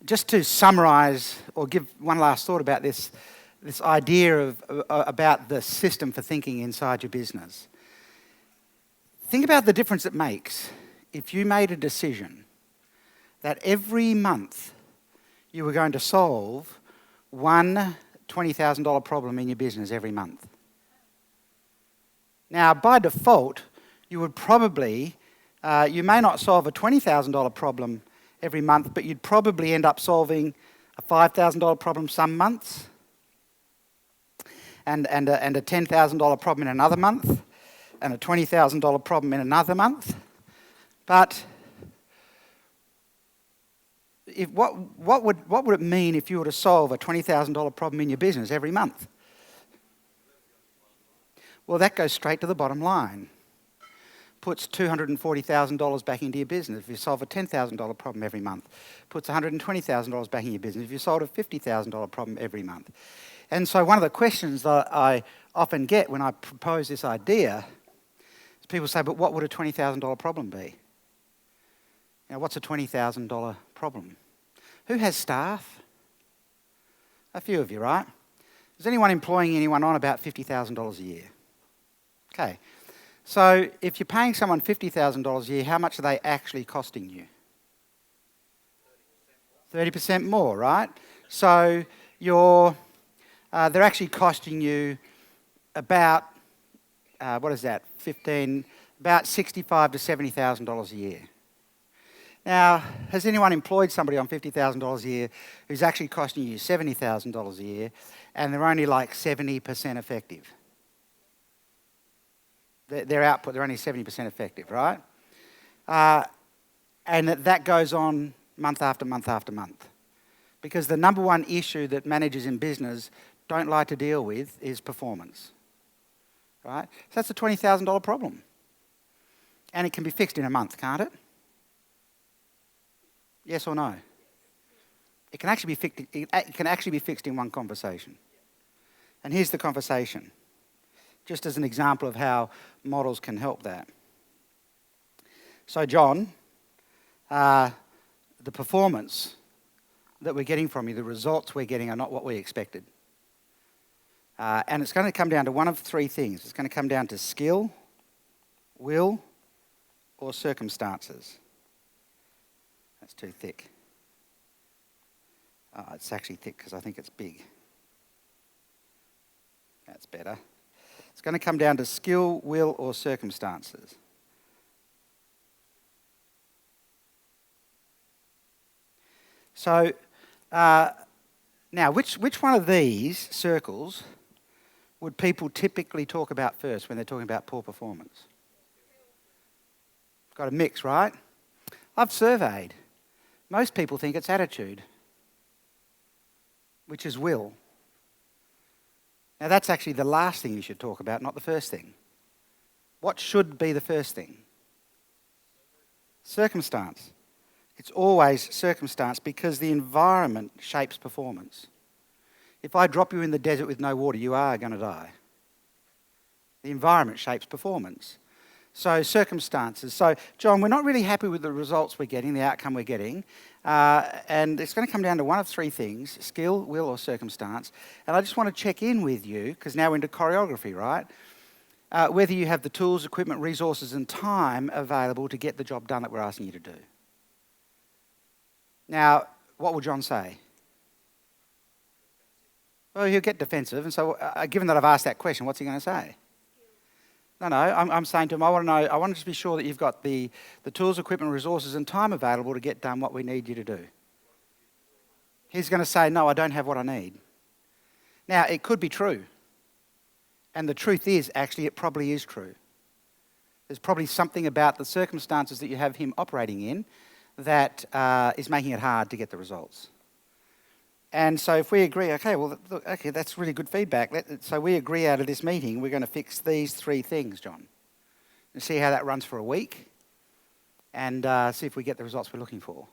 just to summarise or give one last thought about this idea of about the system for thinking inside your business. Think about the difference it makes if you made a decision that every month you were going to solve one $20,000 problem in your business every month. Now, by default, you would probably, you may not solve a $20,000 problem every month, but you'd probably end up solving a $5,000 problem some months and a $10,000 problem in another month and a $20,000 problem in another month. But what would it mean if you were to solve a $20,000 problem in your business every month? Well, that goes straight to the bottom line. Puts $240,000 back into your business if you solve a $10,000 problem every month. Puts $120,000 back in your business if you solve a $50,000 problem every month. And so one of the questions that I often get when I propose this idea is people say, but what would a $20,000 problem be? Now, what's a $20,000 problem? Who has staff? A few of you, right? Is anyone employing anyone on about $50,000 a year? Okay. So if you're paying someone $50,000 a year, how much are they actually costing you? 30% more, right? So they're actually costing you about, about $65,000 to $70,000 a year. Now, has anyone employed somebody on $50,000 a year who's actually costing you $70,000 a year and they're only like 70% effective? Their output, they're only 70% effective, right? And that goes on month after month after month. Because the number one issue that managers in business don't like to deal with is performance, right? So that's a $20,000 problem. And it can be fixed in a month, can't it? Yes or no? It can actually be fixed in one conversation. And here's the conversation, just as an example of how models can help that. So, John, the performance that we're getting from you, the results we're getting are not what we expected. And it's going to come down to one of three things. It's going to come down to skill, will, or circumstances. That's too thick. Oh, it's actually thick because I think it's big. That's better. It's going to come down to skill, will, or circumstances. So, now, which one of these circles would people typically talk about first when they're talking about poor performance? Got a mix, right? I've surveyed. Most people think it's attitude, which is will. Now, that's actually the last thing you should talk about, not the first thing. What should be the first thing? Circumstance. It's always circumstance because the environment shapes performance. If I drop you in the desert with no water, you are going to die. The environment shapes performance. So circumstances. So, John, we're not really happy with the results we're getting, the outcome we're getting. And it's going to come down to one of three things, skill, will, or circumstance. And I just want to check in with you, because now we're into choreography, right? Whether you have the tools, equipment, resources, and time available to get the job done that we're asking you to do. Now, what will John say? Well, he'll get defensive. And so, given that I've asked that question, what's he going to say? No, I'm saying to him, I want to just be sure that you've got the tools, equipment, resources, and time available to get done what we need you to do. He's going to say, no, I don't have what I need. Now, it could be true. And the truth is, actually, it probably is true. There's probably something about the circumstances that you have him operating in that is making it hard to get the results. And so if we agree, okay, well, look, okay, that's really good feedback. So we agree out of this meeting, we're going to fix these three things, John. And see how that runs for a week and see if we get the results we're looking for.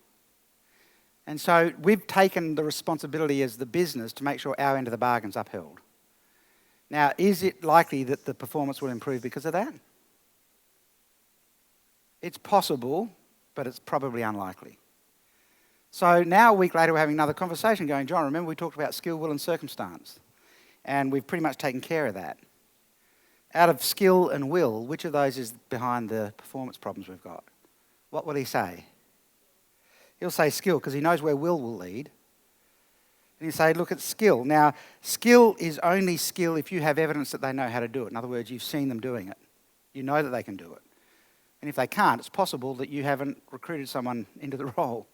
And so we've taken the responsibility as the business to make sure our end of the bargain's upheld. Now, is it likely that the performance will improve because of that? It's possible, but it's probably unlikely. So now a week later, we're having another conversation going, John, remember we talked about skill, will and circumstance? And we've pretty much taken care of that. Out of skill and will, which of those is behind the performance problems we've got? What will he say? He'll say skill, because he knows where will lead. And he'll say, look at skill. Now, skill is only skill if you have evidence that they know how to do it. In other words, you've seen them doing it. You know that they can do it. And if they can't, it's possible that you haven't recruited someone into the role.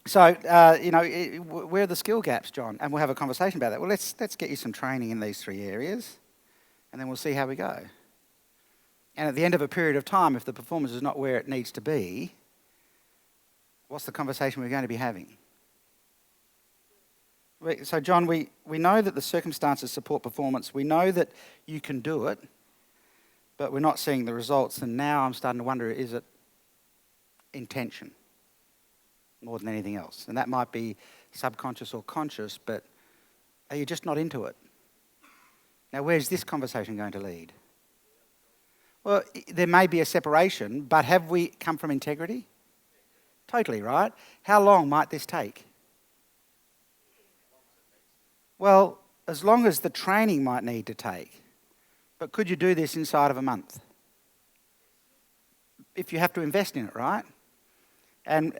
So, where are the skill gaps, John? And we'll have a conversation about that. Well, let's get you some training in these 3 areas, and then we'll see how we go. And at the end of a period of time, if the performance is not where it needs to be, what's the conversation we're going to be having? So, John, we know that the circumstances support performance. We know that you can do it, but we're not seeing the results. And now I'm starting to wonder, is it intention more than anything else? And that might be subconscious or conscious, but are you just not into it? Now, where's this conversation going to lead? Well, there may be a separation, but have we come from integrity? Totally, right? How long might this take? Well, as long as the training might need to take. But could you do this inside of a month? If you have to invest in it, right? And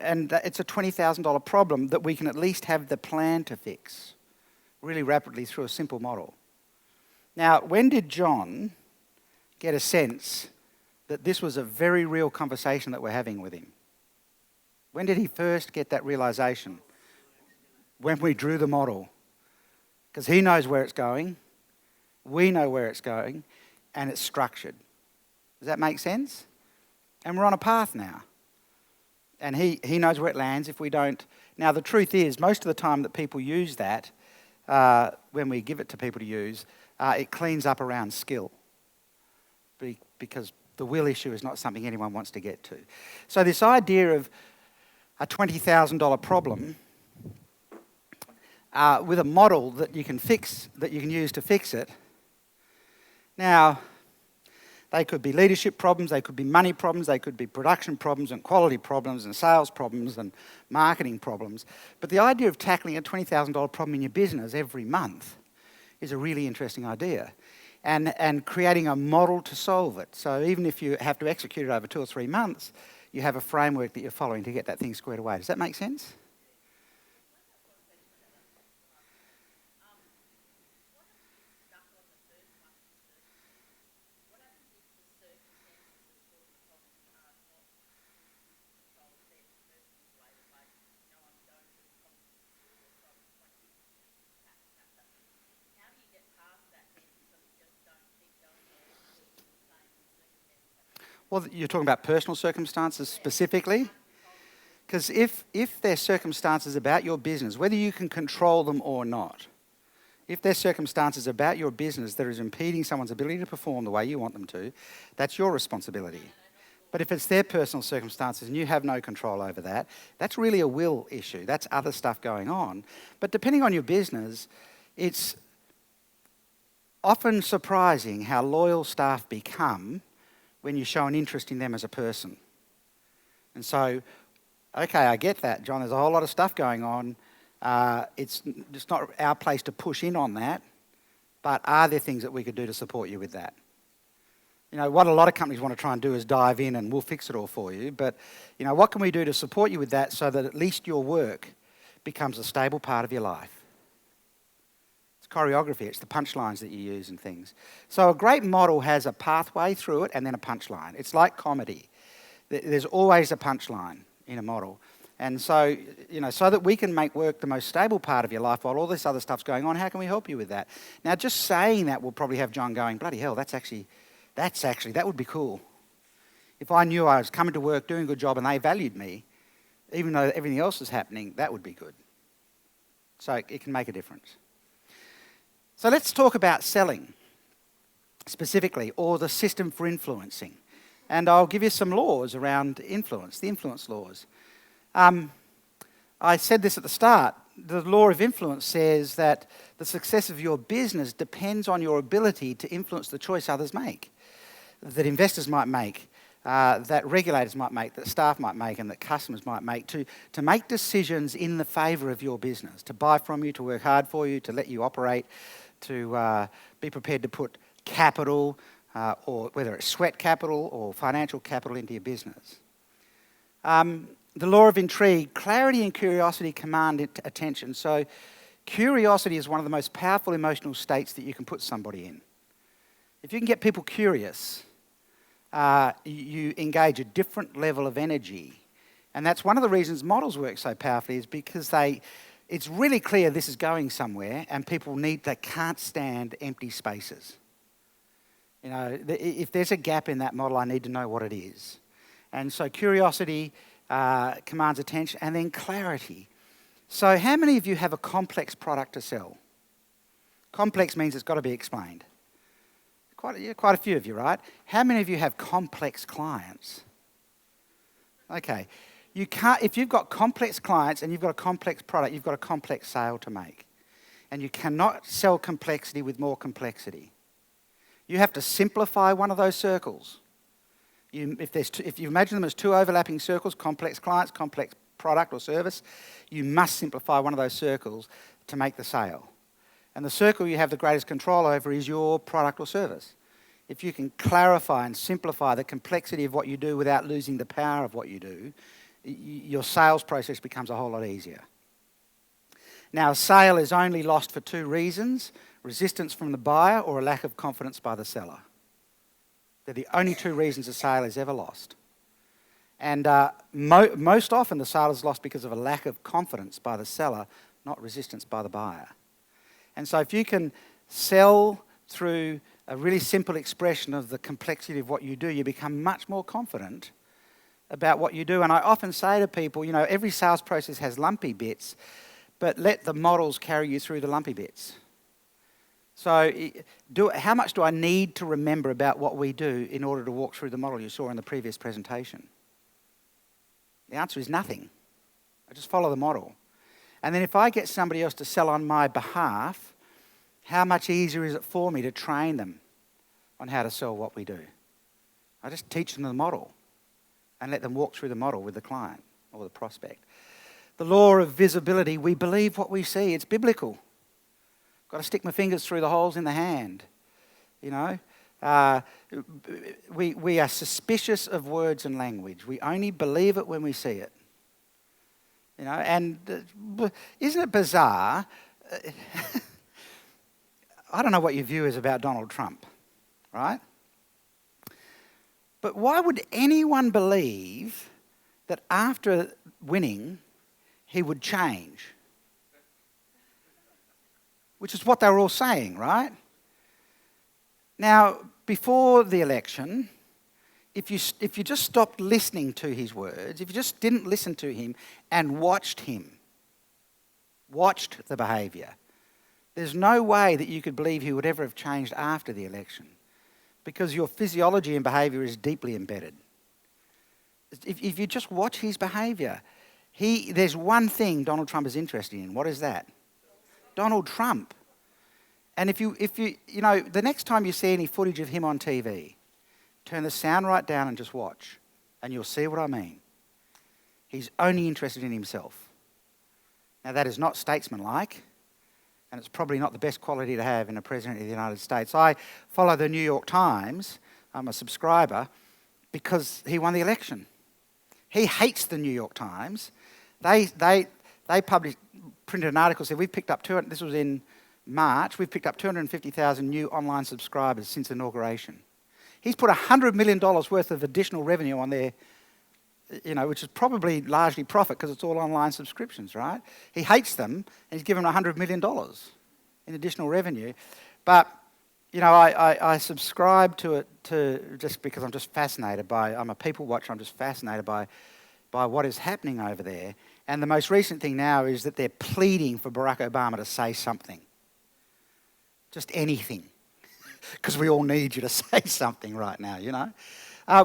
it's a $20,000 problem that we can at least have the plan to fix really rapidly through a simple model. Now, when did John get a sense that this was a very real conversation that we're having with him? When did he first get that realization? When we drew the model. Because he knows where it's going, we know where it's going, and it's structured. Does that make sense? And we're on a path now. And he knows where it lands if we don't. Now, the truth is, most of the time that people use that, when we give it to people to use, it cleans up around skill. Because the will issue is not something anyone wants to get to. So this idea of a $20,000 problem with a model that you can fix, that you can use to fix it. Now, they could be leadership problems, they could be money problems, they could be production problems and quality problems and sales problems and marketing problems. But the idea of tackling a $20,000 problem in your business every month is a really interesting idea. And creating a model to solve it. So even if you have to execute it over 2 or 3 months, you have a framework that you're following to get that thing squared away. Does that make sense? Well, you're talking about personal circumstances specifically? Because if there's circumstances about your business, whether you can control them or not, if there's circumstances about your business that is impeding someone's ability to perform the way you want them to, that's your responsibility. But if it's their personal circumstances and you have no control over that, that's really a will issue. That's other stuff going on. But depending on your business, it's often surprising how loyal staff become when you show an interest in them as a person. And so, okay, I get that, John. There's a whole lot of stuff going on. It's not our place to push in on that, but are there things that we could do to support you with that? You know, what a lot of companies want to try and do is dive in and we'll fix it all for you. But, you know, what can we do to support you with that so that at least your work becomes a stable part of your life? Choreography, it's the punchlines that you use and things. So a great model has a pathway through it and then a punchline. It's like comedy. There's always a punchline in a model. And so, you know, so that we can make work the most stable part of your life while all this other stuff's going on, how can we help you with that? Now, just saying that will probably have John going, bloody hell, that would be cool. If I knew I was coming to work, doing a good job, and they valued me, even though everything else is happening, that would be good. So it can make a difference. So let's talk about selling specifically, or the system for influencing. And I'll give you some laws around influence, the influence laws. I said this at the start. The law of influence says that the success of your business depends on your ability to influence the choice others make, that investors might make, that regulators might make, that staff might make, and that customers might make to make decisions in the favour of your business, to buy from you, to work hard for you, to let you operate, to be prepared to put capital, or whether it's sweat capital or financial capital, into your business. The law of intrigue, clarity and curiosity command attention. So curiosity is one of the most powerful emotional states that you can put somebody in. If you can get people curious, you engage a different level of energy. And that's one of the reasons models work so powerfully, is because it's really clear this is going somewhere, and people they can't stand empty spaces. You know, if there's a gap in that model, I need to know what it is. And so curiosity commands attention, and then clarity. So how many of you have a complex product to sell? Complex means it's got to be explained. Quite a few of you, right? How many of you have complex clients? Okay. You can't, if you've got complex clients and you've got a complex product, you've got a complex sale to make. And you cannot sell complexity with more complexity. You have to simplify one of those circles. If you imagine them as two overlapping circles, complex clients, complex product or service, you must simplify one of those circles to make the sale. And the circle you have the greatest control over is your product or service. If you can clarify and simplify the complexity of what you do without losing the power of what you do, your sales process becomes a whole lot easier. Now, a sale is only lost for two reasons: resistance from the buyer or a lack of confidence by the seller. They're the only two reasons a sale is ever lost. And most often the sale is lost because of a lack of confidence by the seller, not resistance by the buyer. And so if you can sell through a really simple expression of the complexity of what you do, you become much more confident about what you do. And I often say to people, you know, every sales process has lumpy bits, but let the models carry you through the lumpy bits. So how much do I need to remember about what we do in order to walk through the model you saw in the previous presentation? The answer is nothing. I just follow the model. And then if I get somebody else to sell on my behalf, how much easier is it for me to train them on how to sell what we do? I just teach them the model and let them walk through the model with the client or the prospect. The law of visibility, we believe what we see. It's biblical. Got to stick my fingers through the holes in the hand. You know, we are suspicious of words and language. We only believe it when we see it. You know, and isn't it bizarre? I don't know what your view is about Donald Trump, right? But why would anyone believe that after winning, he would change? Which is what they were all saying, right? Now, before the election, if you just stopped listening to his words, if you just didn't listen to him and watched the behaviour, there's no way that you could believe he would ever have changed after the election, because your physiology and behaviour is deeply embedded. If you just watch his behaviour, there's one thing Donald Trump is interested in. What is that? Donald Trump. And if you know, the next time you see any footage of him on TV, turn the sound right down and just watch, and you'll see what I mean. He's only interested in himself. Now, that is not statesmanlike, and it's probably not the best quality to have in a president of the United States. I follow the New York Times. I'm a subscriber because he won the election. He hates the New York Times. They printed an article, said we've picked up this was in March, we've picked up 250,000 new online subscribers since inauguration. He's put $100 million worth of additional revenue on there, you know, which is probably largely profit because it's all online subscriptions, right? He hates them, and he's given them $100 million in additional revenue. But, you know, I subscribe to it just because I'm just fascinated by, I'm a people watcher, I'm just fascinated by what is happening over there. And the most recent thing now is that they're pleading for Barack Obama to say something. Just anything. Because we all need you to say something right now, you know.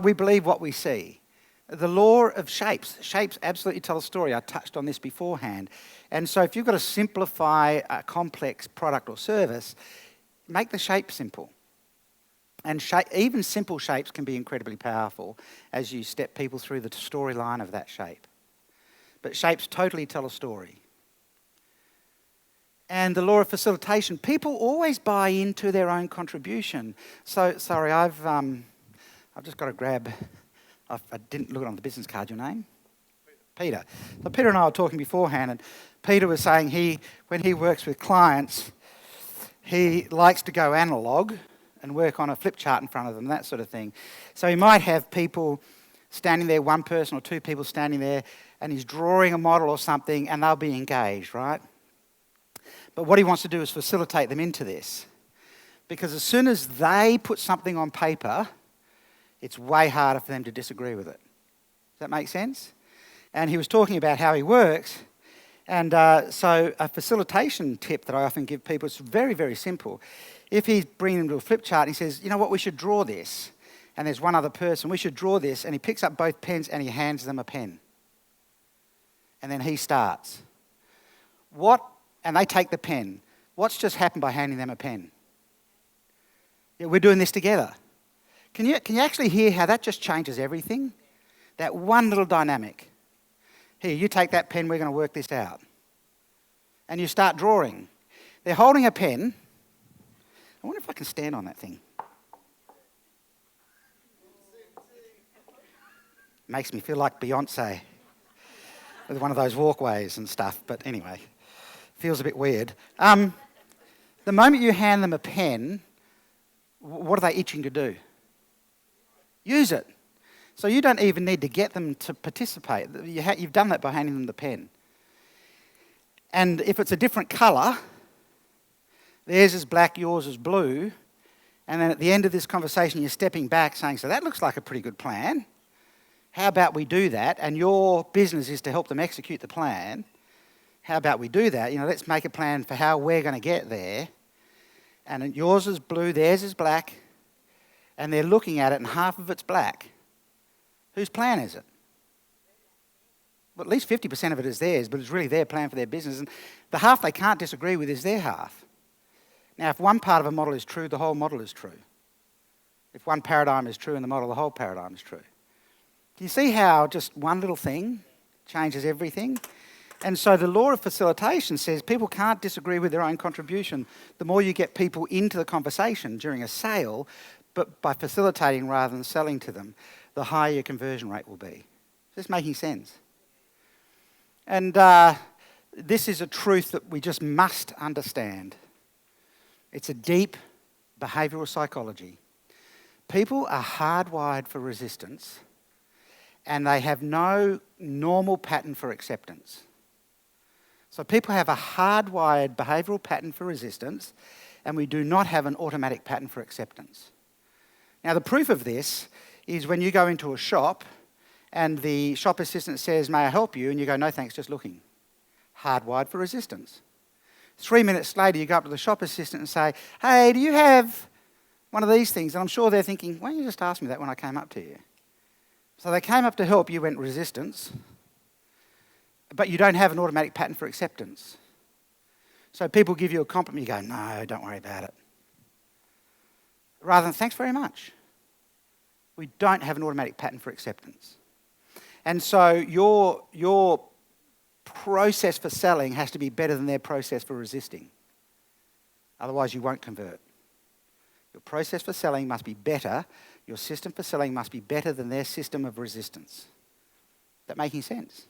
We believe what we see. The law of shapes. Shapes absolutely tell a story. I touched on this beforehand. And so if you've got to simplify a complex product or service, make the shape simple. And even simple shapes can be incredibly powerful as you step people through the storyline of that shape. But shapes totally tell a story. And the law of facilitation, people always buy into their own contribution. So, sorry, I've just got to grab, I didn't look it on the business card, your name? Peter. So Peter and I were talking beforehand, and Peter was saying when he works with clients, he likes to go analogue and work on a flip chart in front of them, that sort of thing. So he might have people standing there, one person or two people standing there, and he's drawing a model or something, and they'll be engaged, right? But what he wants to do is facilitate them into this. Because as soon as they put something on paper, it's way harder for them to disagree with it. Does that make sense? And he was talking about how he works. And so a facilitation tip that I often give people is very, very simple. If he's bringing them to a flip chart and he says, you know what, we should draw this. And there's one other person, we should draw this. And he picks up both pens and he hands them a pen. And then he starts. And they take the pen. What's just happened by handing them a pen? Yeah, we're doing this together. Can you actually hear how that just changes everything? That one little dynamic. Here, you take that pen, we're going to work this out. And you start drawing. They're holding a pen. I wonder if I can stand on that thing. Makes me feel like Beyonce with one of those walkways and stuff. But anyway, feels a bit weird. The moment you hand them a pen, what are they itching to do? Use it. So you don't even need to get them to participate. You've done that by handing them the pen. And if it's a different colour, theirs is black, yours is blue, and then at the end of this conversation you're stepping back saying, so that looks like a pretty good plan. How about we do that? And your business is to help them execute the plan. How about we do that? Let's make a plan for how we're going to get there. And yours is blue, theirs is black, and they're looking at it and half of it's black. Whose plan is it? Well, at least 50% of it is theirs, but it's really their plan for their business. And the half they can't disagree with is their half. Now, if one part of a model is true, the whole model is true. If one paradigm is true in the model, the whole paradigm is true. Do you see how just one little thing changes everything? And so the law of facilitation says people can't disagree with their own contribution. The more you get people into the conversation during a sale, but by facilitating rather than selling to them, the higher your conversion rate will be. Is this making sense? And this is a truth that we just must understand. It's a deep behavioural psychology. People are hardwired for resistance, and they have no normal pattern for acceptance. So people have a hardwired behavioural pattern for resistance, and we do not have an automatic pattern for acceptance. Now, the proof of this is when you go into a shop and the shop assistant says, may I help you? And you go, no thanks, just looking. Hardwired for resistance. 3 minutes later, you go up to the shop assistant and say, hey, do you have one of these things? And I'm sure they're thinking, why don't you just ask me that when I came up to you? So they came up to help, you went resistance, but you don't have an automatic pattern for acceptance. So people give you a compliment, you go, no, don't worry about it. Rather than, thanks very much. We don't have an automatic pattern for acceptance. And so your process for selling has to be better than their process for resisting. Otherwise, you won't convert. Your process for selling must be better. Your system for selling must be better than their system of resistance. Is that making sense?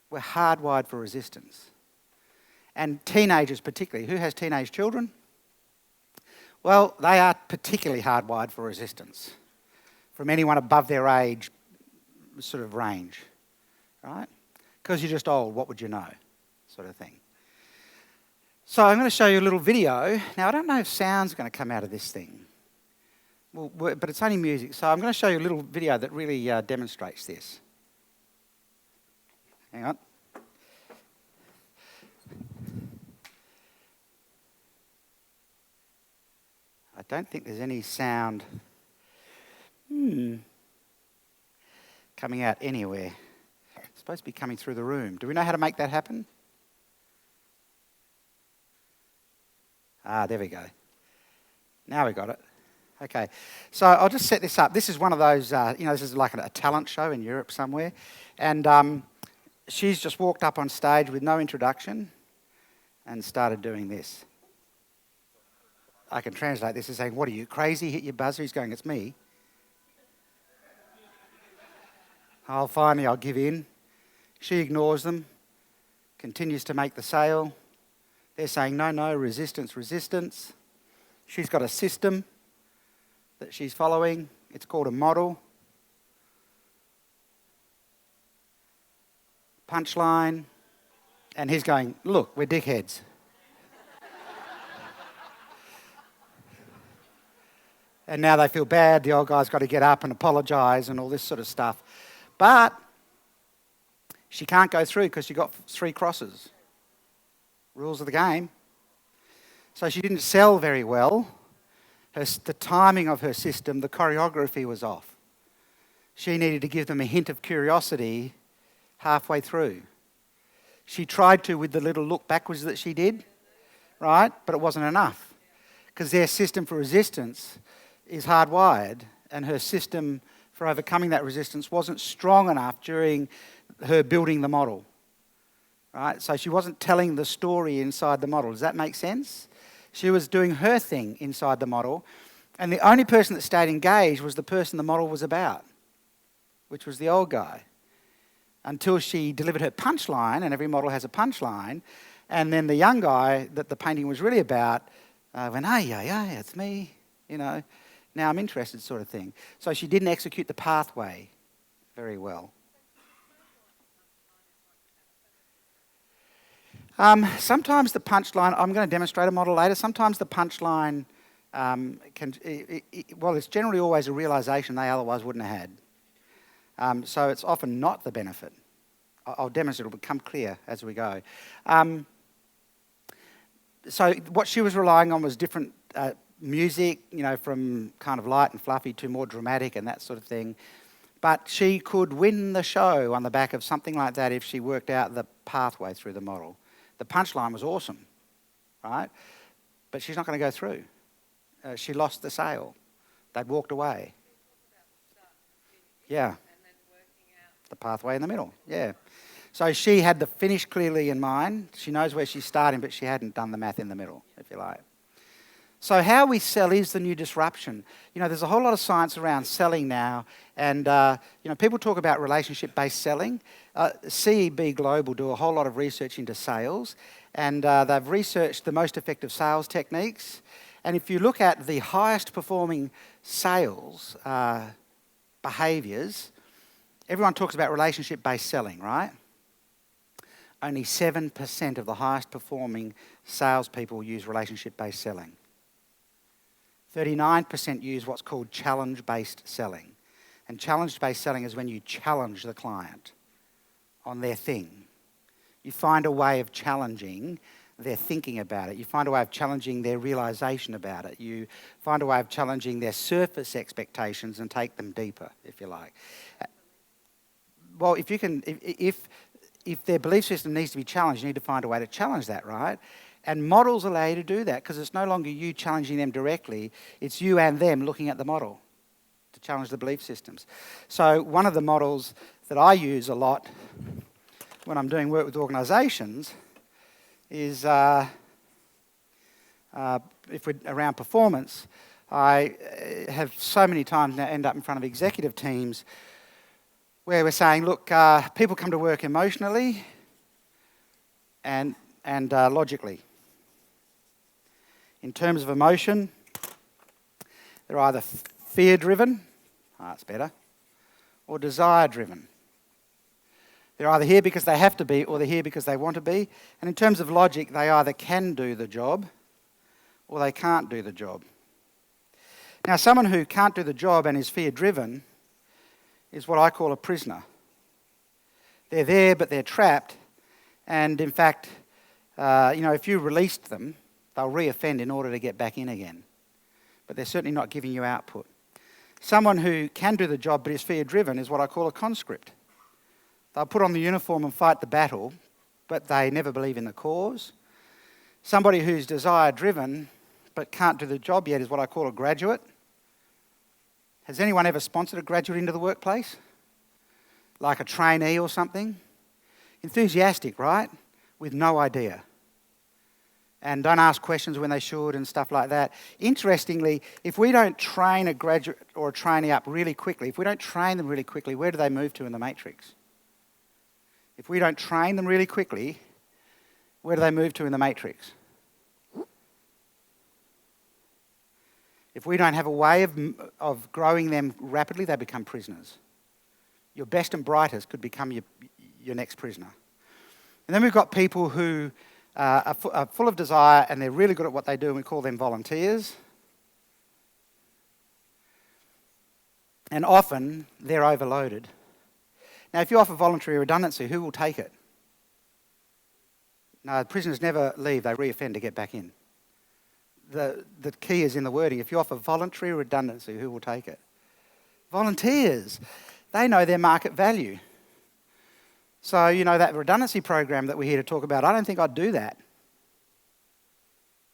We're hardwired for resistance. And teenagers particularly. Who has teenage children? Well, they are particularly hardwired for resistance from anyone above their age sort of range, right? Because you're just old, what would you know, sort of thing. So I'm going to show you a little video. Now, I don't know if sound's going to come out of this thing, well, but it's only music. So I'm going to show you a little video that really demonstrates this. Hang on. I don't think there's any sound coming out anywhere. It's supposed to be coming through the room. Do we know how to make that happen? Ah, there we go. Now we got it. Okay, so I'll just set this up. This is one of those, this is like a talent show in Europe somewhere. And she's just walked up on stage with no introduction and started doing this. I can translate this as saying, "What are you, crazy? Hit your buzzer." He's going, "It's me." Finally, I'll give in. She ignores them, continues to make the sale. They're saying, "No, no, resistance, resistance." She's got a system that she's following. It's called a model. Punchline. And he's going, "Look, we're dickheads." And now they feel bad. The old guy's got to get up and apologise and all this sort of stuff. But she can't go through because she got 3 crosses. Rules of the game. So she didn't sell very well. The timing of her system, the choreography was off. She needed to give them a hint of curiosity halfway through. She tried to with the little look backwards that she did, right? But it wasn't enough because their system for resistance is hardwired, and her system for overcoming that resistance wasn't strong enough during her building the model, right? So she wasn't telling the story inside the model. Does that make sense? She was doing her thing inside the model, and the only person that stayed engaged was the person the model was about, which was the old guy, until she delivered her punchline, and every model has a punchline, and then the young guy that the painting was really about went, "Hey, yeah, it's me, now I'm interested," sort of thing. So she didn't execute the pathway very well. Sometimes the punchline, I'm going to demonstrate a model later, sometimes the punchline it's generally always a realisation they otherwise wouldn't have had. So it's often not the benefit. I'll demonstrate, it'll become clear as we go. So what she was relying on was different music, from kind of light and fluffy to more dramatic and that sort of thing. But she could win the show on the back of something like that if she worked out the pathway through the model. The punchline was awesome, right? But she's not going to go through. She lost the sale. They'd walked away. Yeah. The pathway in the middle, yeah. So she had the finish clearly in mind. She knows where she's starting, but she hadn't done the math in the middle, if you like. So how we sell is the new disruption. There's a whole lot of science around selling now, and people talk about relationship-based selling. CEB Global do a whole lot of research into sales, and they've researched the most effective sales techniques. And if you look at the highest performing sales behaviours, everyone talks about relationship-based selling, right? Only 7% of the highest performing salespeople use relationship-based selling. 39% use what's called challenge-based selling. And challenge-based selling is when you challenge the client on their thing. You find a way of challenging their thinking about it. You find a way of challenging their realisation about it. You find a way of challenging their surface expectations and take them deeper, if you like. Well, if their belief system needs to be challenged, you need to find a way to challenge that, right? And models allow you to do that because it's no longer you challenging them directly, it's you and them looking at the model to challenge the belief systems. So one of the models that I use a lot when I'm doing work with organisations is, if we're around performance, I have so many times now end up in front of executive teams where we're saying, look, people come to work emotionally and logically. In terms of emotion, they're either fear-driven, that's better, or desire-driven. They're either here because they have to be or they're here because they want to be. And in terms of logic, they either can do the job or they can't do the job. Now, someone who can't do the job and is fear-driven is what I call a prisoner. They're there, but they're trapped. And in fact, if you released them, they'll re-offend in order to get back in again. But they're certainly not giving you output. Someone who can do the job but is fear-driven is what I call a conscript. They'll put on the uniform and fight the battle, but they never believe in the cause. Somebody who's desire-driven but can't do the job yet is what I call a graduate. Has anyone ever sponsored a graduate into the workplace? Like a trainee or something? Enthusiastic, right? With no idea. And don't ask questions when they should and stuff like that. Interestingly, if we don't train a graduate or a trainee up really quickly, if we don't train them really quickly, where do they move to in the matrix? If we don't train them really quickly, where do they move to in the matrix? If we don't have a way of growing them rapidly, they become prisoners. Your best and brightest could become your next prisoner. And then we've got people who are full of desire and they're really good at what they do, and we call them volunteers. And often they're overloaded. Now, if you offer voluntary redundancy, who will take it? No, prisoners never leave, they reoffend to get back in. The key is in the wording. If you offer voluntary redundancy, who will take it? Volunteers. They know their market value. So, that redundancy program that we're here to talk about, I don't think I'd do that.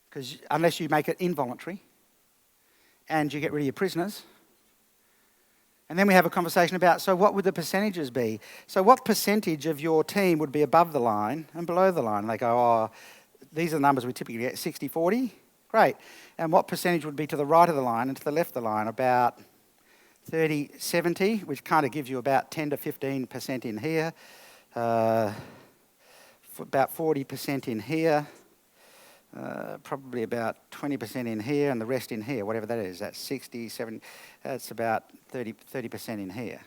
Because unless you make it involuntary and you get rid of your prisoners. And then we have a conversation about, so what would the percentages be? So what percentage of your team would be above the line and below the line? And they go, oh, these are the numbers we typically get, 60-40. Great. And what percentage would be to the right of the line and to the left of the line? About 30-70, which kind of gives you about 10 to 15% in here. About 40% in here. Probably about 20% in here and the rest in here, whatever that is. That's 60, 70, that's about 30% in here.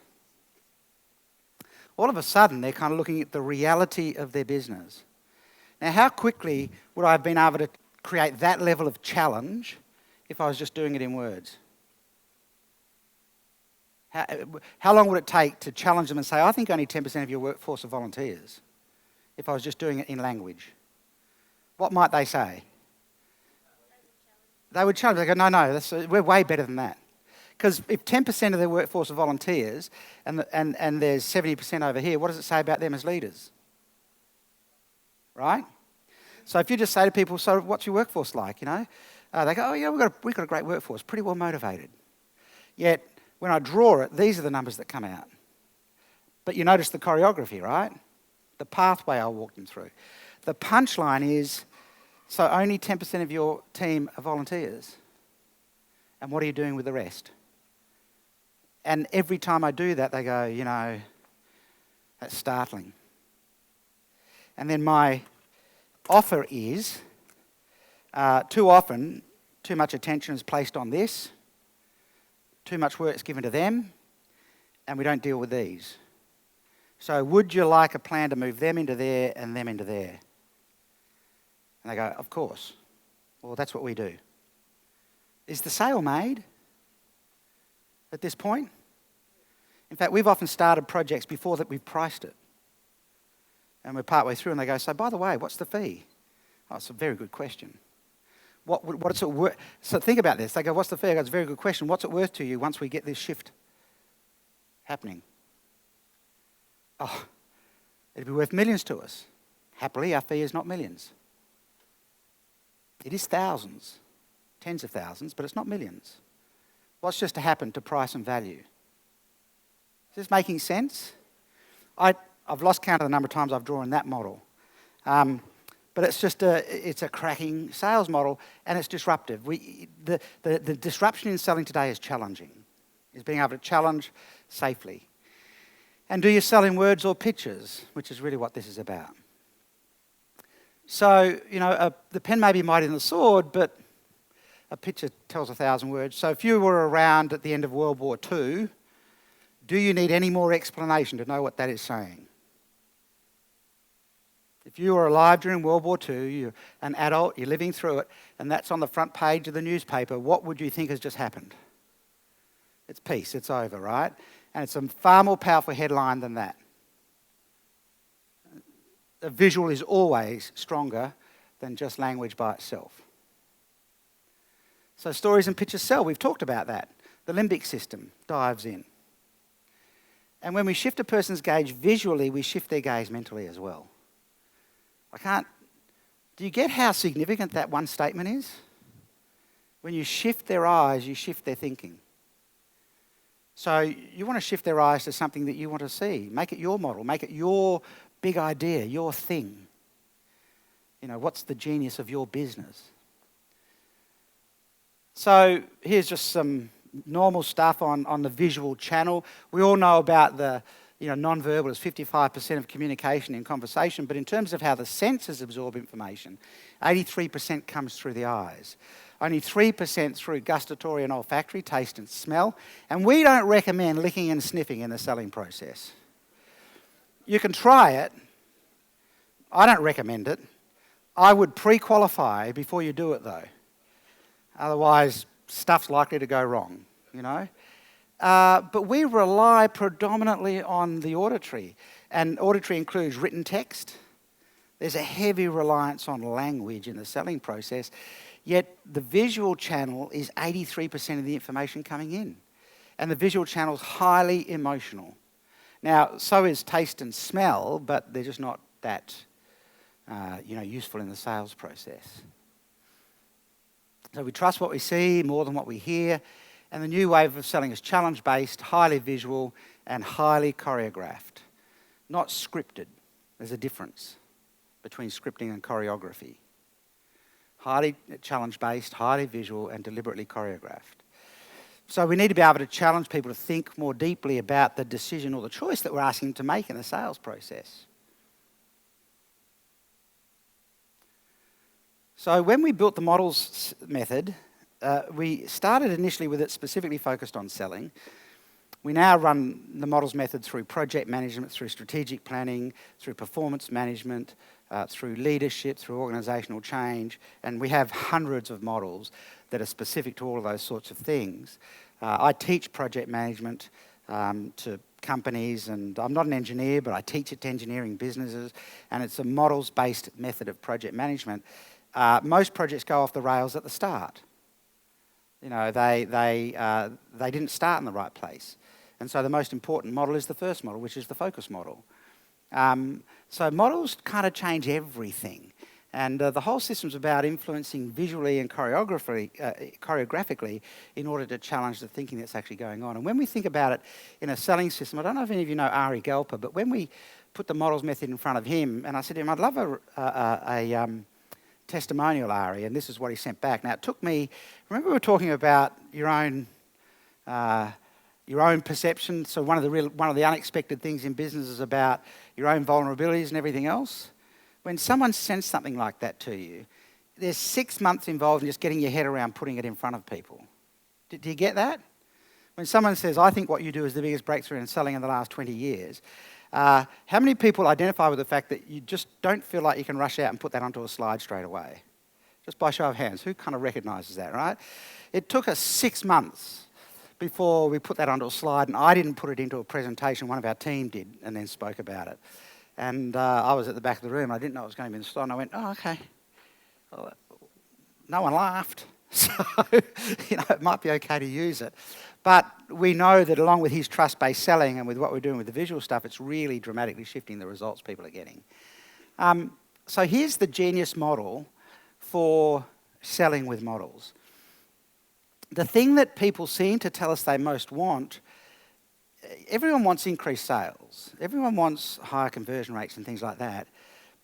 All of a sudden, they're kind of looking at the reality of their business. Now, how quickly would I have been able to create that level of challenge if I was just doing it in words? How long would it take to challenge them and say, I think only 10% of your workforce are volunteers, if I was just doing it in language? What might they say? They would challenge. They go, no, we're way better than that. Because if 10% of their workforce are volunteers and there's 70% over here, what does it say about them as leaders? Right? So if you just say to people, so what's your workforce like, they go, oh, yeah, we've got a great workforce, pretty well motivated. Yet, when I draw it, these are the numbers that come out. But you notice the choreography, right? The pathway I walked them through. The punchline is, so only 10% of your team are volunteers. And what are you doing with the rest? And every time I do that, they go, that's startling. And then my offer is, too often, too much attention is placed on this, too much work is given to them, and we don't deal with these. So would you like a plan to move them into there and them into there? And they go, of course. Well, that's what we do. Is the sale made at this point? In fact, we've often started projects before that we've priced it. And we're partway through and they go, so by the way, what's the fee? Oh, it's a very good question. What's it worth? So think about this. They go, what's the fee? I go, it's a very good question. What's it worth to you once we get this shift happening? Oh, it'd be worth millions to us. Happily, our fee is not millions. It is thousands, tens of thousands, but it's not millions. What's just happened to price and value? Is this making sense? I've lost count of the number of times I've drawn that model. But it's just it's a cracking sales model and it's disruptive. The disruption in selling today is challenging, is being able to challenge safely. And do you sell in words or pictures, which is really what this is about. So, the pen may be mightier than the sword, but a picture tells 1,000 words. So if you were around at the end of World War II, do you need any more explanation to know what that is saying? If you were alive during World War II, you're an adult, you're living through it, and that's on the front page of the newspaper, what would you think has just happened? It's peace, it's over, right? And it's a far more powerful headline than that. A visual is always stronger than just language by itself. So stories and pictures sell. We've talked about that. The limbic system dives in. And when we shift a person's gaze visually, we shift their gaze mentally as well. Do you get how significant that one statement is? When you shift their eyes, you shift their thinking. So you want to shift their eyes to something that you want to see. Make it your model. Make it your big idea, your thing. You know, what's the genius of your business? So here's just some normal stuff on the visual channel. We all know about the non-verbal is 55% of communication in conversation, but in terms of how the senses absorb information, 83% comes through the eyes. Only 3% through gustatory and olfactory, taste and smell. And we don't recommend licking and sniffing in the selling process. You can try it. I don't recommend it. I would pre-qualify before you do it though. Otherwise, stuff's likely to go wrong, you know. But we rely predominantly on the auditory. And auditory includes written text. There's a heavy reliance on language in the selling process. Yet the visual channel is 83% of the information coming in. And the visual channel is highly emotional. Now, so is taste and smell, but they're just not that useful in the sales process. So we trust what we see more than what we hear. And the new wave of selling is challenge-based, highly visual, and highly choreographed. Not scripted. There's a difference between scripting and choreography. Highly challenge-based, highly visual, and deliberately choreographed. So we need to be able to challenge people to think more deeply about the decision or the choice that we're asking them to make in the sales process. So when we built the models method, we started initially with it specifically focused on selling. We now run the models method through project management, through strategic planning, through performance management, through leadership, through organisational change, and we have hundreds of models that are specific to all of those sorts of things. I teach project management to companies, and I'm not an engineer, but I teach it to engineering businesses, and it's a models-based method of project management. Most projects go off the rails at the start. You know, they didn't start in the right place. And so the most important model is the first model, which is the focus model. So models kind of change everything. And the whole system's about influencing visually and choreographically in order to challenge the thinking that's actually going on. And when we think about it in a selling system, I don't know if any of you know Ari Gelper, but when we put the models method in front of him, and I said to him, I'd love a testimonial, Ari, and this is what he sent back. Now, it took me, remember we were talking about your own perception, so one of the unexpected things in business is about your own vulnerabilities and everything else. When someone sends something like that to you, there's 6 months involved in just getting your head around putting it in front of people. Do you get that? When someone says, I think what you do is the biggest breakthrough in selling in the last 20 years, how many people identify with the fact that you just don't feel like you can rush out and put that onto a slide straight away? Just by show of hands, who kind of recognises that, right? It took us 6 months before we put that onto a slide, and I didn't put it into a presentation. One of our team did, and then spoke about it. And I was at the back of the room. I didn't know it was going to be in the slide, and I went, oh, okay. Well, no one laughed, so it might be okay to use it. But we know that along with his trust-based selling and with what we're doing with the visual stuff, it's really dramatically shifting the results people are getting. So here's the genius model for selling with models. The thing that people seem to tell us they most want, everyone wants increased sales. Everyone wants higher conversion rates and things like that.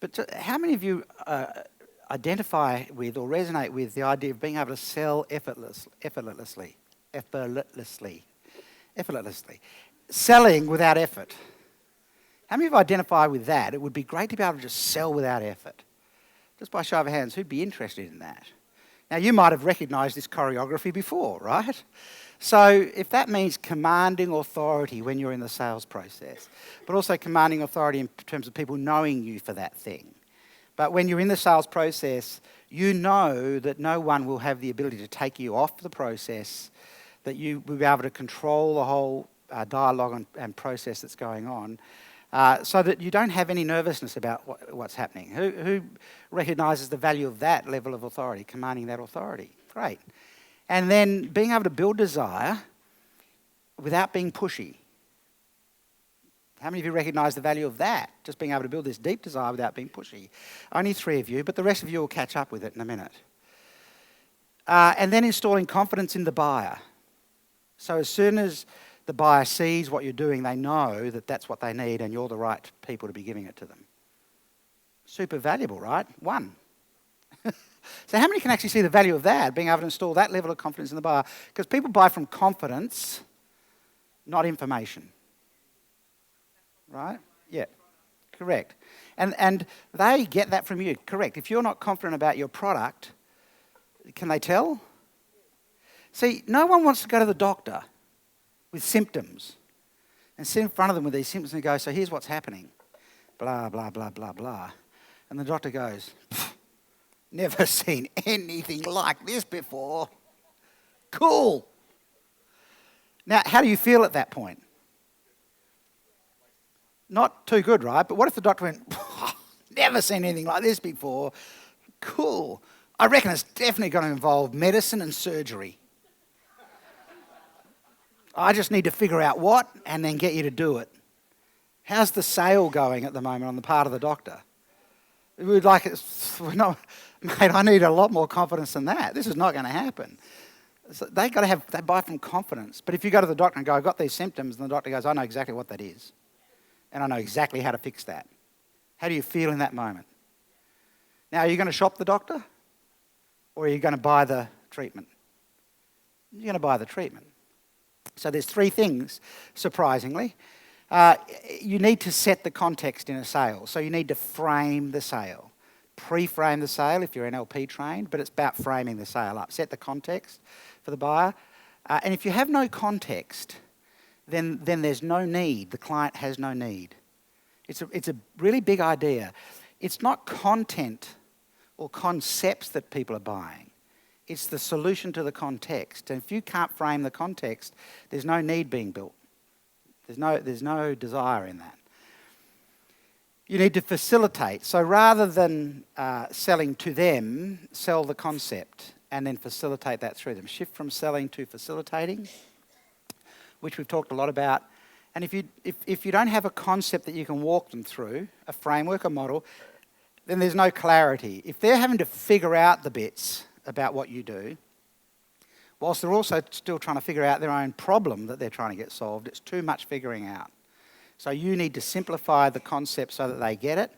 But how many of you identify with or resonate with the idea of being able to sell effortlessly? Selling without effort. How many of you identify with that? It would be great to be able to just sell without effort. Just by show of hands, who'd be interested in that? Now, you might have recognised this choreography before, right? So if that means commanding authority when you're in the sales process, but also commanding authority in terms of people knowing you for that thing. But when you're in the sales process, you know that no one will have the ability to take you off the process, that you will be able to control the whole dialogue and process that's going on, so that you don't have any nervousness about what's happening. Who recognises the value of that level of authority, commanding that authority? Great. And then being able to build desire without being pushy. How many of you recognise the value of that? Just being able to build this deep desire without being pushy. Only 3 of you, but the rest of you will catch up with it in a minute. And then installing confidence in the buyer. So as soon as the buyer sees what you're doing, they know that that's what they need and you're the right people to be giving it to them. Super valuable, right? One. So how many can actually see the value of that, being able to install that level of confidence in the buyer? Because people buy from confidence, not information. Right? Yeah, correct. And they get that from you, correct. If you're not confident about your product, can they tell? See, no one wants to go to the doctor with symptoms and sit in front of them with these symptoms and go, so here's what's happening, blah, blah, blah, blah, blah. And the doctor goes, never seen anything like this before. Cool. Now, how do you feel at that point? Not too good, right? But what if the doctor went, never seen anything like this before. Cool. I reckon it's definitely going to involve medicine and surgery. I just need to figure out what and then get you to do it. How's the sale going at the moment on the part of the doctor? We're not, mate, I need a lot more confidence than that. This is not going to happen. So they buy from confidence. But if you go to the doctor and go, I've got these symptoms, and the doctor goes, I know exactly what that is. And I know exactly how to fix that. How do you feel in that moment? Now, are you going to shop the doctor? Or are you going to buy the treatment? You're going to buy the treatment. So there's three things, surprisingly. You need to set the context in a sale. So you need to frame the sale. Pre-frame the sale if you're NLP trained, but it's about framing the sale up. Set the context for the buyer. And if you have no context, then there's no need. The client has no need. It's a really big idea. It's not content or concepts that people are buying. It's the solution to the context. And if you can't frame the context, there's no need being built. There's no desire in that. You need to facilitate. So rather than selling to them, sell the concept and then facilitate that through them. Shift from selling to facilitating, which we've talked a lot about. And if you don't have a concept that you can walk them through, a framework, a model, then there's no clarity. If they're having to figure out the bits about what you do, whilst they're also still trying to figure out their own problem that they're trying to get solved, it's too much figuring out. So you need to simplify the concept so that they get it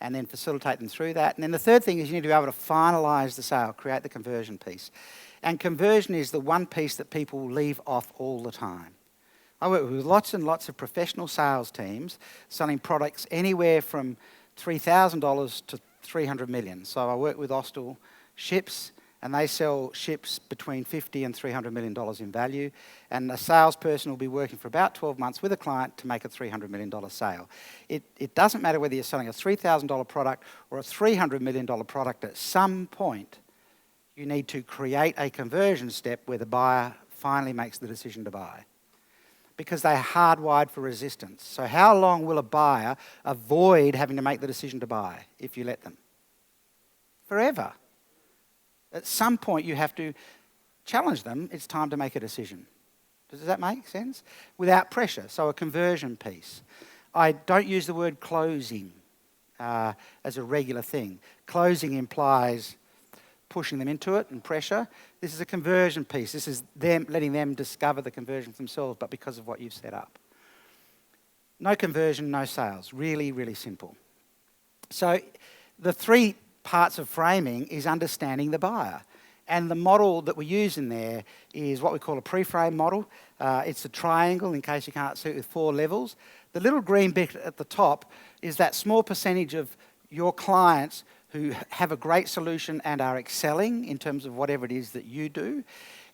and then facilitate them through that. And then the third thing is you need to be able to finalise the sale, create the conversion piece. And conversion is the one piece that people leave off all the time. I work with lots and lots of professional sales teams selling products anywhere from $3,000 to $300 million. So I work with Austal Ships, and they sell ships between $50 and $300 million in value. And a salesperson will be working for about 12 months with a client to make a $300 million sale. It doesn't matter whether you're selling a $3,000 product or a $300 million product. At some point, you need to create a conversion step where the buyer finally makes the decision to buy, because they're hardwired for resistance. So how long will a buyer avoid having to make the decision to buy if you let them? Forever. At some point, you have to challenge them. It's time to make a decision. Does that make sense? Without pressure. So a conversion piece. I don't use the word closing as a regular thing. Closing implies pushing them into it and pressure. This is a conversion piece. This is them letting them discover the conversion for themselves, but because of what you've set up. No conversion, no sales. Really, really simple. So the three parts of framing is understanding the buyer. And the model that we use in there is what we call a pre-frame model. It's a triangle, in case you can't see it, with 4 levels. The little green bit at the top is that small percentage of your clients who have a great solution and are excelling in terms of whatever it is that you do.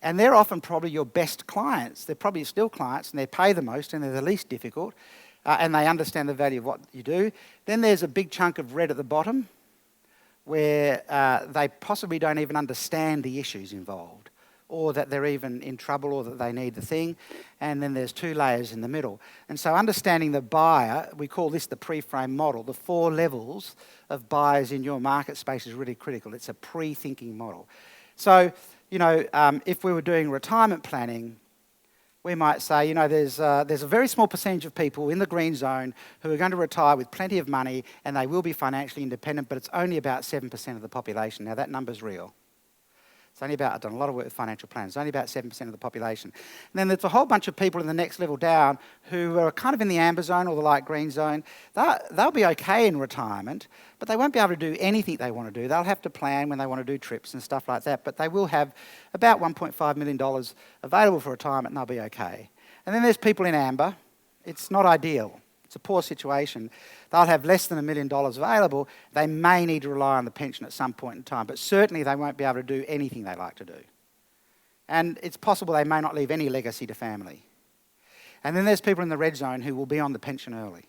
And they're often probably your best clients. They're probably still clients, and they pay the most and they're the least difficult, and they understand the value of what you do. Then there's a big chunk of red at the bottom where they possibly don't even understand the issues involved, or that they're even in trouble, or that they need the thing. And then there's 2 layers in the middle. And so understanding the buyer, we call this the pre-frame model. The 4 levels of buyers in your market space is really critical. It's a pre-thinking model. So, if we were doing retirement planning, we might say, there's a very small percentage of people in the green zone who are going to retire with plenty of money, and they will be financially independent, but it's only about 7% of the population. Now, that number's real. I've done a lot of work with financial planners. It's only about 7% of the population. And then there's a whole bunch of people in the next level down who are kind of in the amber zone or the light green zone. They'll be okay in retirement, but they won't be able to do anything they want to do. They'll have to plan when they want to do trips and stuff like that, but they will have about $1.5 million available for retirement and they'll be okay. And then there's people in amber. It's not ideal. It's a poor situation. They'll have less than $1 million available. They may need to rely on the pension at some point in time, but certainly they won't be able to do anything they like to do. And it's possible they may not leave any legacy to family. And then there's people in the red zone who will be on the pension early.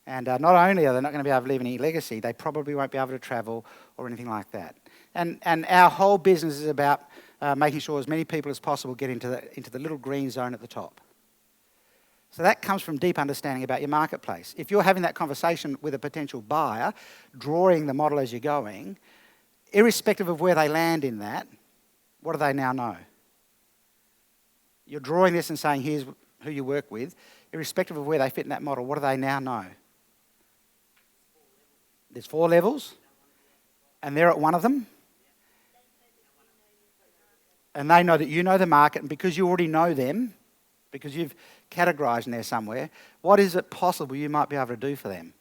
And not only are they not going to be able to leave any legacy, they probably won't be able to travel or anything like that. And our whole business is about making sure as many people as possible get into the little green zone at the top. So that comes from deep understanding about your marketplace. If you're having that conversation with a potential buyer, drawing the model as you're going, irrespective of where they land in that, what do they now know? You're drawing this and saying, here's who you work with. Irrespective of where they fit in that model, what do they now know? There's 4 levels, and they're at one of them. And they know that you know the market, and because you already know them, because you've categorised in there somewhere, what is it possible you might be able to do for them?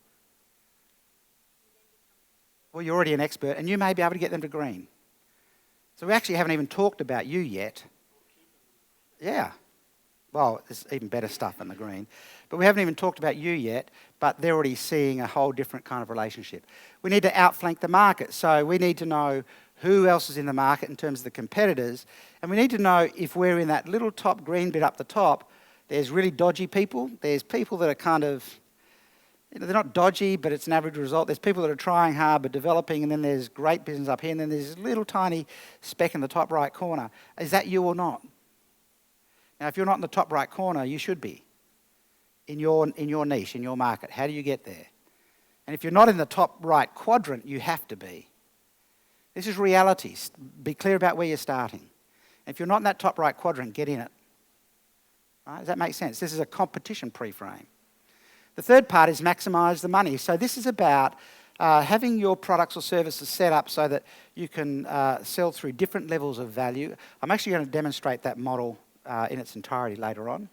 Well, you're already an expert, and you may be able to get them to green. So we actually haven't even talked about you yet. Yeah. Well, there's even better stuff in the green. But we haven't even talked about you yet, but they're already seeing a whole different kind of relationship. We need to outflank the market. So we need to know who else is in the market in terms of the competitors. And we need to know if we're in that little top green bit up the top, there's really dodgy people. There's people that are kind of, they're not dodgy, but it's an average result. There's people that are trying hard but developing, and then there's great business up here, and then there's this little tiny speck in the top right corner. Is that you or not? Now, if you're not in the top right corner, you should be in your niche, in your market. How do you get there? And if you're not in the top right quadrant, you have to be. This is reality. Be clear about where you're starting. And if you're not in that top right quadrant, get in it. Right? Does that make sense? This is a competition pre-frame. The third part is maximise the money. So this is about having your products or services set up so that you can sell through different levels of value. I'm actually going to demonstrate that model in its entirety later on.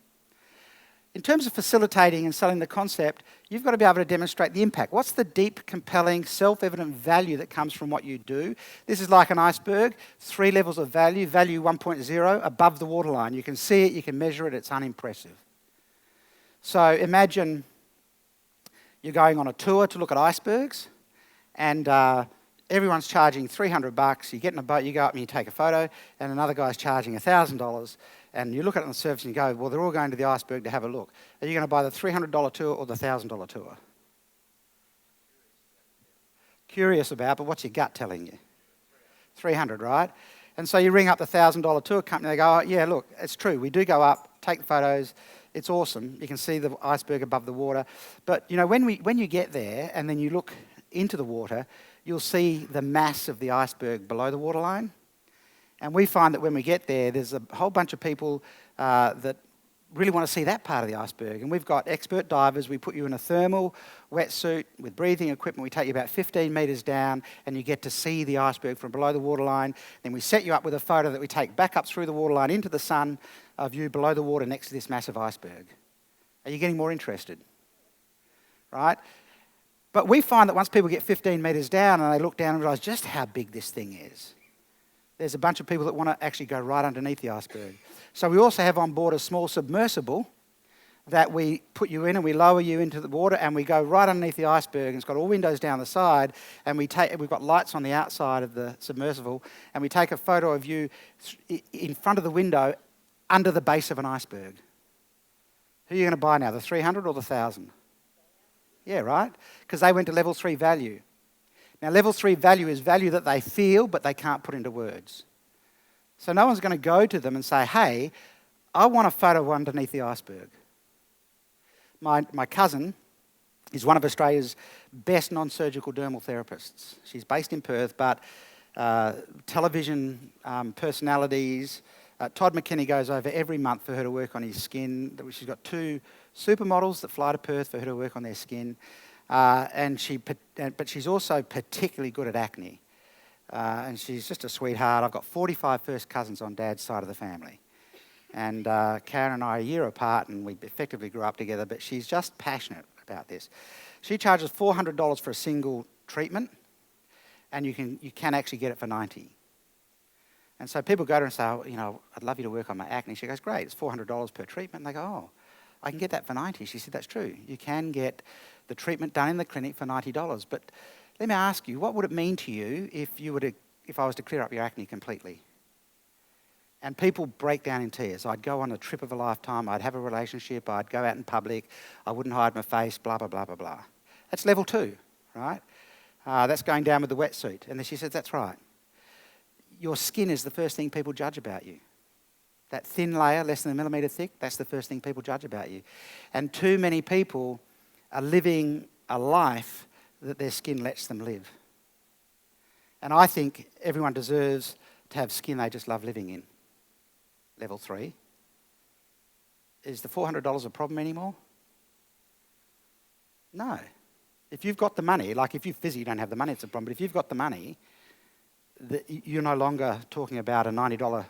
In terms of facilitating and selling the concept, you've got to be able to demonstrate the impact. What's the deep, compelling, self-evident value that comes from what you do? This is like an iceberg, 3 levels of value. Value 1.0, above the waterline. You can see it, you can measure it, it's unimpressive. So imagine you're going on a tour to look at icebergs, and everyone's charging $300. You get in a boat, you go up and you take a photo, and another guy's charging $1,000. And you look at it on the surface and you go, well, they're all going to the iceberg to have a look. Are you going to buy the $300 tour or the $1,000 tour? Curious about, but what's your gut telling you? 300, right? And so you ring up the $1,000 tour company, they go, oh, yeah, look, it's true. We do go up, take the photos. It's awesome. You can see the iceberg above the water. But, you know, when you get there and then you look into the water, you'll see the mass of the iceberg below the waterline. And we find that when we get there, there's a whole bunch of people that really want to see that part of the iceberg. And we've got expert divers. We put you in a thermal wetsuit with breathing equipment. We take you about 15 metres down, and you get to see the iceberg from below the waterline. Then we set you up with a photo that we take back up through the waterline into the sun of you below the water next to this massive iceberg. Are you getting more interested? Right? But we find that once people get 15 metres down and they look down and realise just how big this thing is, there's a bunch of people that want to actually go right underneath the iceberg. So we also have on board a small submersible that we put you in and we lower you into the water and we go right underneath the iceberg, and it's got all windows down the side, and we've got lights on the outside of the submersible, and we take a photo of you in front of the window under the base of an iceberg. Who are you going to buy now, the 300 or the 1,000? Yeah, right? Because they went to level 3 value. Now, level 3 value is value that they feel, but they can't put into words. So no one's going to go to them and say, hey, I want a photo underneath the iceberg. My cousin is one of Australia's best non-surgical dermal therapists. She's based in Perth, but television personalities. Todd McKinney goes over every month for her to work on his skin. She's got 2 supermodels that fly to Perth for her to work on their skin. But she's also particularly good at acne. and she's just a sweetheart. I've got 45 first cousins on Dad's side of the family. And Karen and I are a year apart, and we effectively grew up together, but she's just passionate about this. She charges $400 for a single treatment, and you can actually get it for $90. And so people go to her and say, oh, you know, I'd love you to work on my acne. She goes, great, it's $400 per treatment. And they go, oh, I can get that for $90. She said, that's true. You can get the treatment done in the clinic for $90. But let me ask you, what would it mean to you if I was to clear up your acne completely? And people break down in tears. I'd go on a trip of a lifetime. I'd have a relationship. I'd go out in public. I wouldn't hide my face, blah, blah, blah, blah, blah. That's level 2, right? That's going down with the wetsuit. And then she says, that's right. Your skin is the first thing people judge about you. That thin layer, less than a millimetre thick, that's the first thing people judge about you. And too many people are living a life that their skin lets them live. And I think everyone deserves to have skin they just love living in. Level 3. Is the $400 a problem anymore? No. If you've got the money, like if you physically don't have the money, it's a problem. But if you've got the money, you're no longer talking about a $90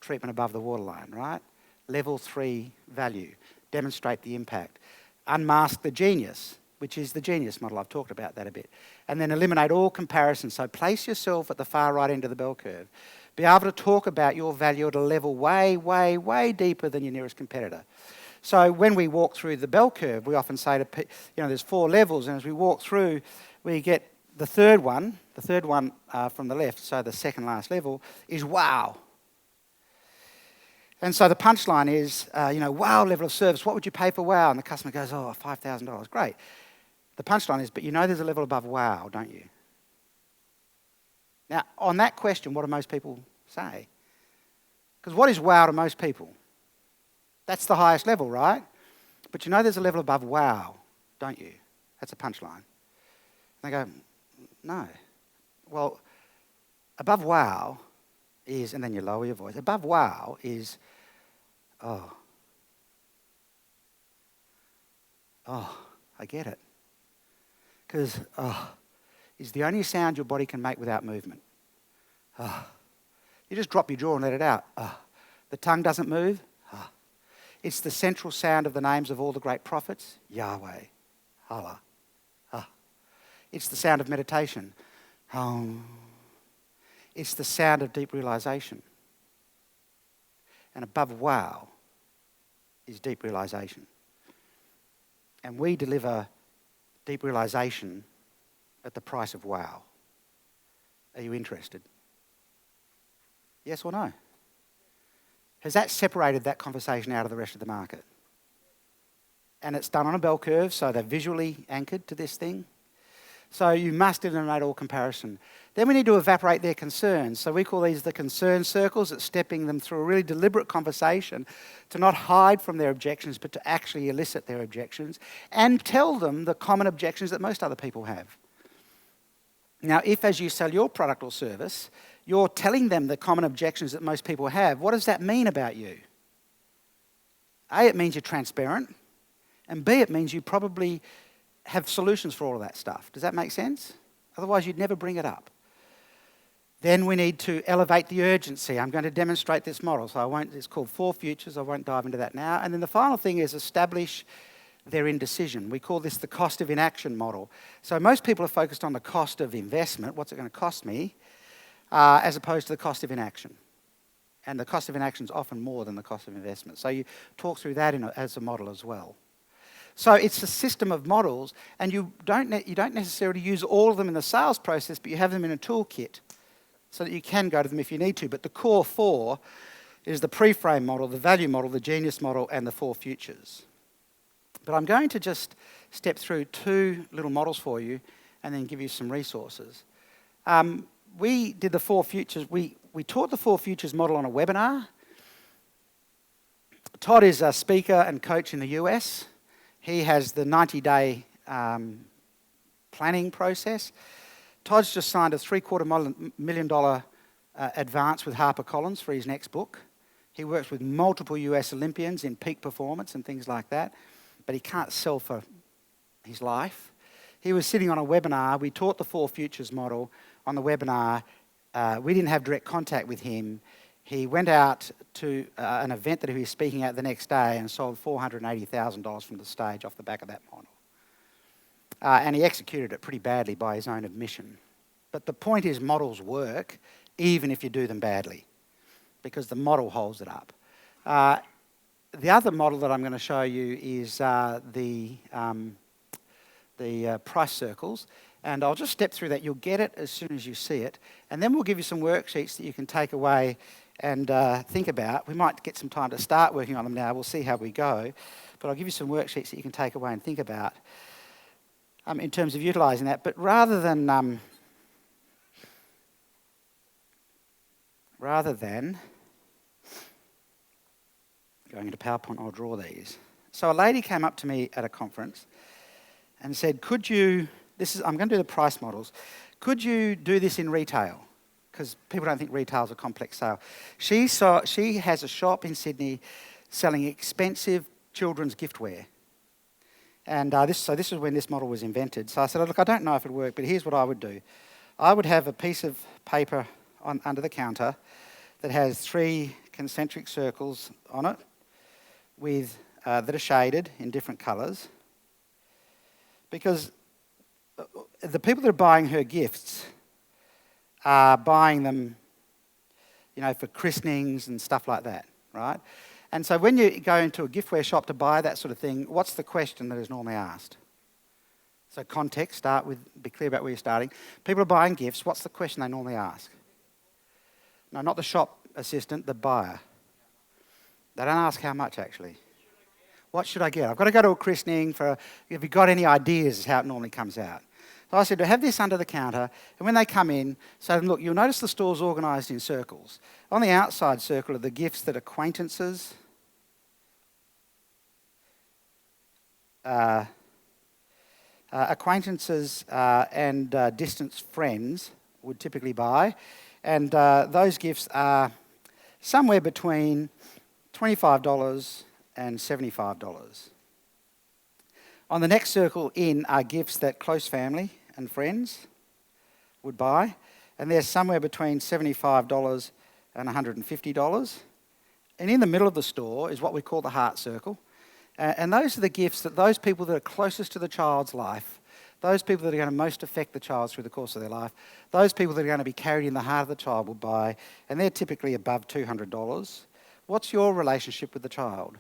treatment above the waterline, right? Level 3 value. Demonstrate the impact. Unmask the genius, which is the genius model. I've talked about that a bit. And then eliminate all comparisons. So place yourself at the far right end of the bell curve. Be able to talk about your value at a level way, way, way deeper than your nearest competitor. So when we walk through the bell curve, we often say to people, you know, there's 4 levels, and as we walk through, we get the third one from the left, so the second last level, is wow. And so the punchline is, wow level of service, what would you pay for wow? And the customer goes, oh, $5,000, great. The punchline is, but you know there's a level above wow, don't you? Now, on that question, what do most people say? Because what is wow to most people? That's the highest level, right? But you know there's a level above wow, don't you? That's a punchline. And they go, no. Well, above wow is, and then you lower your voice, above wow is, oh, I get it. Because, is the only sound your body can make without movement. You just drop your jaw and let it out. The tongue doesn't move. It's the central sound of the names of all the great prophets. Yahweh, Allah. It's the sound of meditation. It's the sound of deep realization. And above wow is deep realization. And we deliver deep realization at the price of wow. Are you interested? Yes or no? Has that separated that conversation out of the rest of the market? And it's done on a bell curve, so they're visually anchored to this thing. So you must eliminate all comparison. Then we need to evaporate their concerns. So we call these the concern circles. It's stepping them through a really deliberate conversation to not hide from their objections, but to actually elicit their objections and tell them the common objections that most other people have. Now, if as you sell your product or service, you're telling them the common objections that most people have, what does that mean about you? A, it means you're transparent, and B, it means you probably have solutions for all of that stuff. Does that make sense? Otherwise, you'd never bring it up. Then we need to elevate the urgency. I'm going to demonstrate this model, so it's called 4 Futures. I won't dive into that now. And then the final thing is establish their indecision. We call this the cost of inaction model. So most people are focused on the cost of investment, what's it going to cost me, as opposed to the cost of inaction. And the cost of inaction is often more than the cost of investment. So you talk through that as a model as well. So it's a system of models, and you don't necessarily use all of them in the sales process, but you have them in a toolkit so that you can go to them if you need to. But the core 4 is the pre-frame model, the value model, the genius model, and the 4 futures. But I'm going to just step through 2 little models for you and then give you some resources. We did the 4 futures. We taught the 4 futures model on a webinar. Todd is a speaker and coach in the US. He has the 90-day planning process. Todd's just signed a $750,000 million advance with HarperCollins for his next book. He works with multiple US Olympians in peak performance and things like that, but he can't sell for his life. He was sitting on a webinar. We taught the 4 Futures model on the webinar, we didn't have direct contact with him. He went out to an event that he was speaking at the next day and sold $480,000 from the stage off the back of that model. And he executed it pretty badly by his own admission. But the point is, models work even if you do them badly, because the model holds it up. The other model that I'm going to show you is the price circles. And I'll just step through that. You'll get it as soon as you see it. And then we'll give you some worksheets that you can take away and think about. We might get some time to start working on them now. We'll see how we go. But I'll give you some worksheets that you can take away and think about in terms of utilising that. But rather than going into PowerPoint, I'll draw these. So a lady came up to me at a conference and said, I'm going to do the price models. Could you do this in retail? Because people don't think retail is a complex sale. She has a shop in Sydney selling expensive children's giftware. And this is when this model was invented. So I said, look, I don't know if it would work, but here's what I would do. I would have a piece of paper under the counter that has 3 concentric circles on it that are shaded in different colours. Because the people that are buying her gifts are buying them, for christenings and stuff like that, right? And so when you go into a giftware shop to buy that sort of thing, what's the question that is normally asked? So context, be clear about where you're starting. People are buying gifts, what's the question they normally ask? No, not the shop assistant, the buyer. They don't ask how much, actually. What should I get? I've got to go to a christening have you got any ideas is how it normally comes out. So I said, to have this under the counter, and when they come in, say, look, you'll notice the store's organised in circles. On the outside circle are the gifts that acquaintances, and distant friends would typically buy. And those gifts are somewhere between $25 and $75. On the next circle in are gifts that close family and friends would buy. And they're somewhere between $75 and $150. And in the middle of the store is what we call the heart circle. And those are the gifts that those people that are closest to the child's life, those people that are going to most affect the child through the course of their life, those people that are going to be carried in the heart of the child will buy, and they're typically above $200. What's your relationship with the child?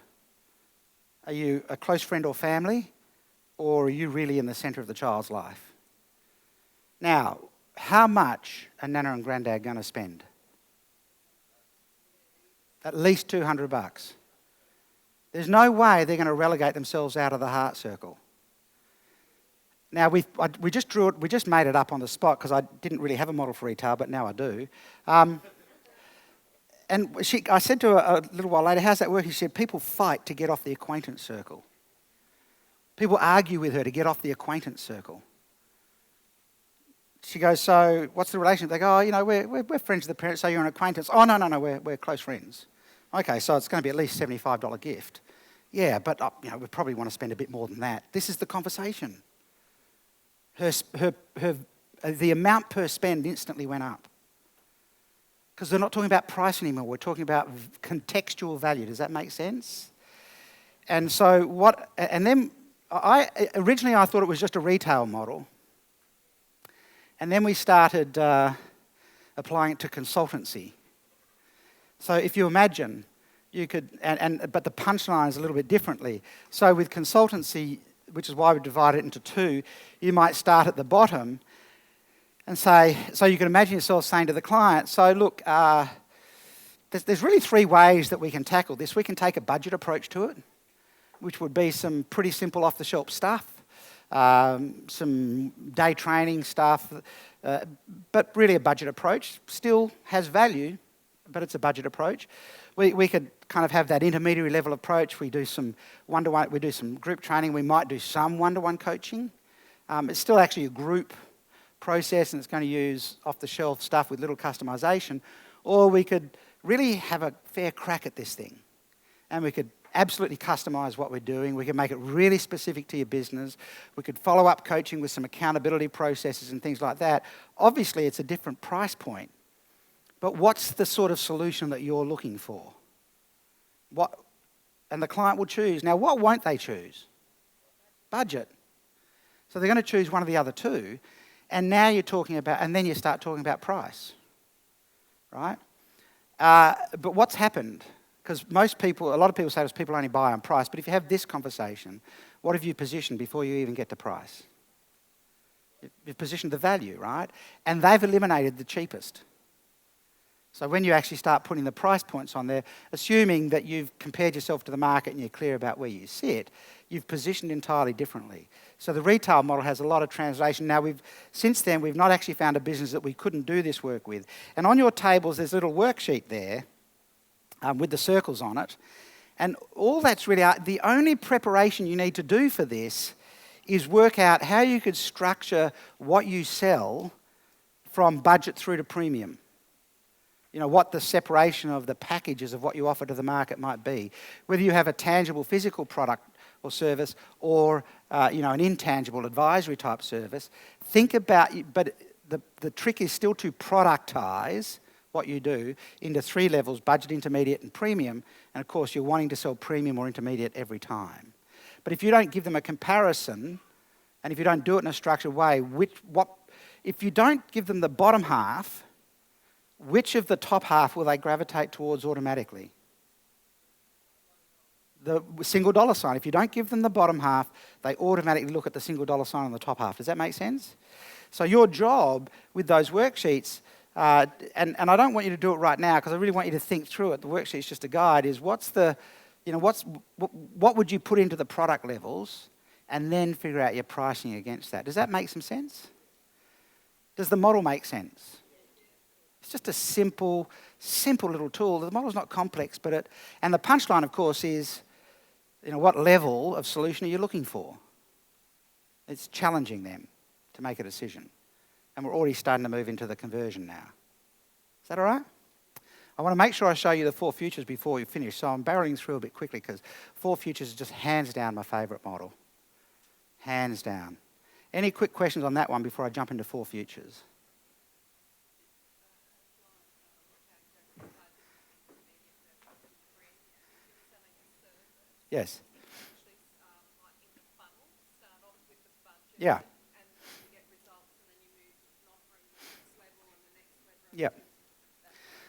Are you a close friend or family, or are you really in the centre of the child's life? Now, how much are Nana and Grandad going to spend? At least $200. There's no way they're going to relegate themselves out of the heart circle. Now, we just made it up on the spot because I didn't really have a model for retail, but now I do. And I said to her a little while later, how's that working? She said, people fight to get off the acquaintance circle. People argue with her to get off the acquaintance circle. She goes, so what's the relationship? They go, we're friends with the parents, so you're an acquaintance. Oh, no, we're close friends. Okay, so it's going to be at least $75 gift. Yeah, but we probably want to spend a bit more than that. This is the conversation. The amount per spend instantly went up. Because they're not talking about price anymore. We're talking about contextual value. Does that make sense? And so originally I thought it was just a retail model. And then we started applying it to consultancy. So if you imagine, you could, but the punchline is a little bit differently. So with consultancy, which is why we divide it into 2, you might start at the bottom and say, so you can imagine yourself saying to the client, so look, there's really 3 ways that we can tackle this. We can take a budget approach to it, which would be some pretty simple off-the-shelf stuff, some day training stuff, but really a budget approach. Still has value, but it's a budget approach. We could kind of have that intermediary level approach. We do some one-to-one, we do some group training. We might do some one-to-one coaching. It's still actually a group process, and it's going to use off-the-shelf stuff with little customization. Or we could really have a fair crack at this thing, and we could absolutely customize what we're doing. We could make it really specific to your business. We could follow up coaching with some accountability processes and things like that. Obviously, it's a different price point. But what's the sort of solution that you're looking for? And the client will choose. Now, what won't they choose? Budget. So they're going to choose one of the other two. And now you're talking about, and then you start talking about price, right? But what's happened? Because a lot of people say to us, people only buy on price. But if you have this conversation, what have you positioned before you even get to price? You've positioned the value, right? And they've eliminated the cheapest. So when you actually start putting the price points on there, assuming that you've compared yourself to the market and you're clear about where you sit, you've positioned entirely differently. So the retail model has a lot of translation. Now, since then, we've not actually found a business that we couldn't do this work with. And on your tables, there's a little worksheet there with the circles on it. And all that's really, the only preparation you need to do for this is work out how you could structure what you sell from budget through to premium. You know, what the separation of the packages of what you offer to the market might be. Whether you have a tangible physical product or service or, an intangible advisory type service. Think about, but the trick is still to productize what you do into 3 levels, budget, intermediate and premium. And of course, you're wanting to sell premium or intermediate every time. But if you don't give them a comparison, and if you don't do it in a structured way, if you don't give them the bottom half, which of the top half will they gravitate towards automatically? The single dollar sign. If you don't give them the bottom half, they automatically look at the single dollar sign on the top half. Does that make sense? So your job with those worksheets, and I don't want you to do it right now because I really want you to think through it. The worksheet's just a guide. Is what would you put into the product levels, and then figure out your pricing against that. Does that make some sense? Does the model make sense? It's just a simple little tool. The model's not complex, and the punchline, of course, is, what level of solution are you looking for? It's challenging them to make a decision. And we're already starting to move into the conversion now. Is that all right? I want to make sure I show you the 4 futures before we finish, so I'm barreling through a bit quickly because 4 futures is just hands down my favourite model. Hands down. Any quick questions on that one before I jump into 4 futures? Yes. Yeah. Yeah.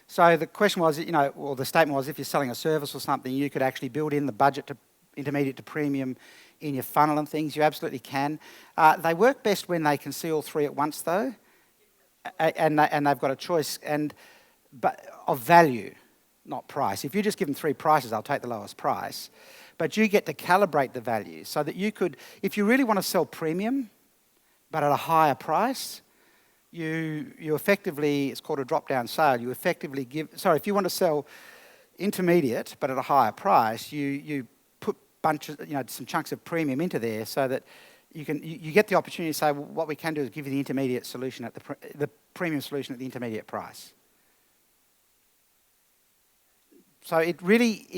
So the question was, or the statement was, if you're selling a service or something, you could actually build in the budget to intermediate to premium in your funnel and things. You absolutely can. They work best when they can see all 3 at once, though, and they've got a choice but of value, not price. If you just give them 3 prices, they'll take the lowest price. But you get to calibrate the value so that you could, if you really want to sell premium, but at a higher price, you effectively, it's called a drop-down sale, you effectively if you want to sell intermediate, but at a higher price, you put bunches, some chunks of premium into there so that you get the opportunity to say, well, what we can do is give you the intermediate solution at the premium solution at the intermediate price. So it really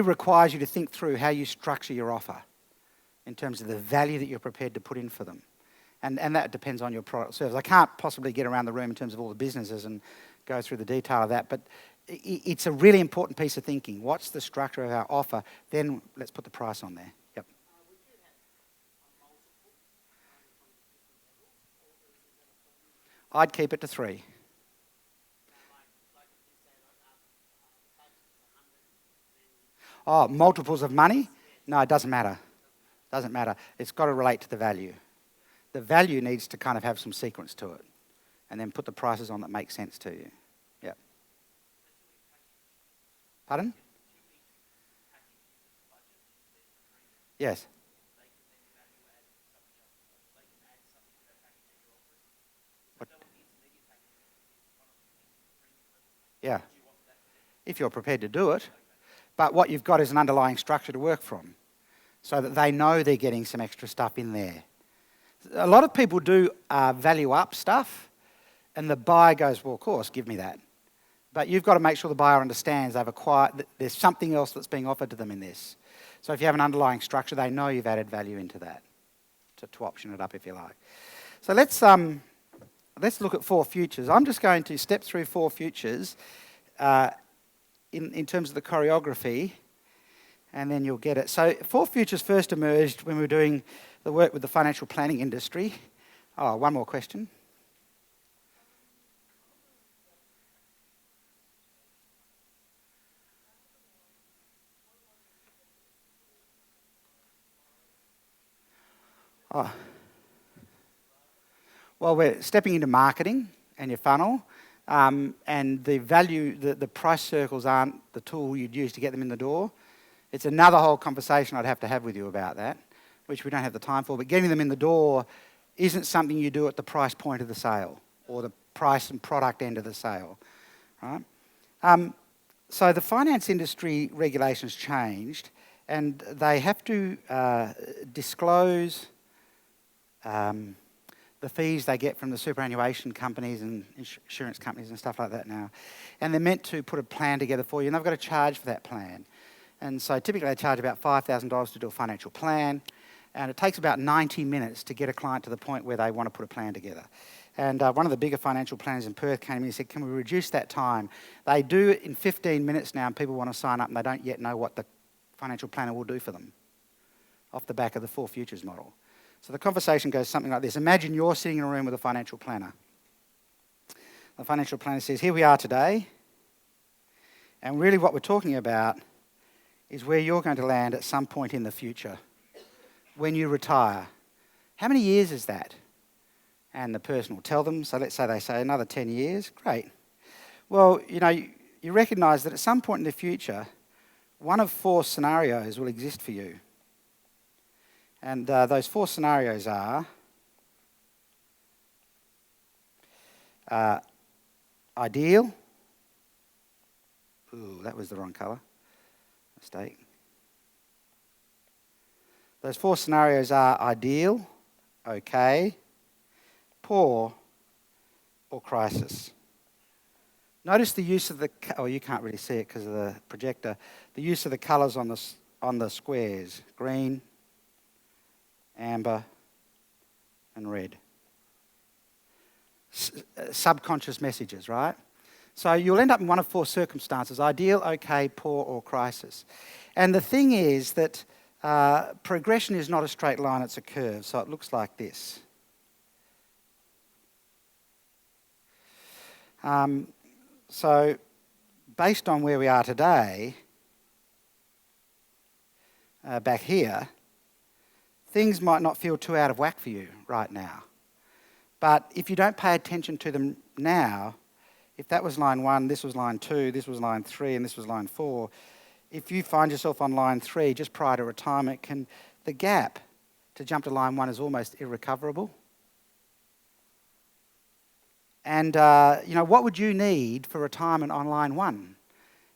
requires you to think through how you structure your offer in terms of the value that you're prepared to put in for them. And that depends on your product or service. I can't possibly get around the room in terms of all the businesses and go through the detail of that, but it's a really important piece of thinking. What's the structure of our offer? Then let's put the price on there. Yep. I'd keep it to 3. Oh, multiples of money? No, it doesn't matter. Doesn't matter. It's got to relate to the value. The value needs to kind of have some sequence to it, and then put the prices on that make sense to you. Yep. Pardon? Yes. What? Yeah. If you're prepared to do it. But what you've got is an underlying structure to work from so that they know they're getting some extra stuff in there. A lot of people do value up stuff and the buyer goes, well, of course, give me that. But you've got to make sure the buyer understands there's something else that's being offered to them in this. So if you have an underlying structure, they know you've added value into that to option it up if you like. So let's let's look at 4 futures. I'm just going to step through 4 futures in terms of the choreography, and then you'll get it. So 4 futures first emerged when we were doing the work with the financial planning industry. Oh, one more question. Oh. Well, we're stepping into marketing and your funnel, and the value, the price circles aren't the tool you'd use to get them in the door. It's another whole conversation I'd have to have with you about that, which we don't have the time for. But getting them in the door isn't something you do at the price point of the sale or the price and product end of the sale, right? So the finance industry regulations changed, and they have to disclose the fees they get from the superannuation companies and insurance companies and stuff like that now. And they're meant to put a plan together for you, and they've got to charge for that plan. And so typically they charge about $5,000 to do a financial plan, and it takes about 90 minutes to get a client to the point where they want to put a plan together. And one of the bigger financial planners in Perth came to me and said, can we reduce that time? They do it in 15 minutes now, and people want to sign up, and they don't yet know what the financial planner will do for them off the back of the 4 futures model. So the conversation goes something like this. Imagine you're sitting in a room with a financial planner. The financial planner says, here we are today, and really what we're talking about is where you're going to land at some point in the future, when you retire. How many years is that? And the person will tell them, so let's say they say another 10 years, great. Well, you recognise that at some point in the future, one of 4 scenarios will exist for you. And those 4 scenarios are ideal. Ooh, that was the wrong colour. Mistake. Those 4 scenarios are ideal, okay, poor, or crisis. Notice the use of the, you can't really see it because of the projector, the use of the colours on the squares, green, amber, and red. Subconscious messages, right? So you'll end up in one of 4 circumstances, ideal, okay, poor, or crisis. And the thing is that progression is not a straight line, it's a curve, so it looks like this. So based on where we are today, back here, things might not feel too out of whack for you right now. But if you don't pay attention to them now, if that was line 1, this was line 2, this was line 3, and this was line 4, if you find yourself on line 3 just prior to retirement, the gap to jump to line 1 is almost irrecoverable. And what would you need for retirement on line 1?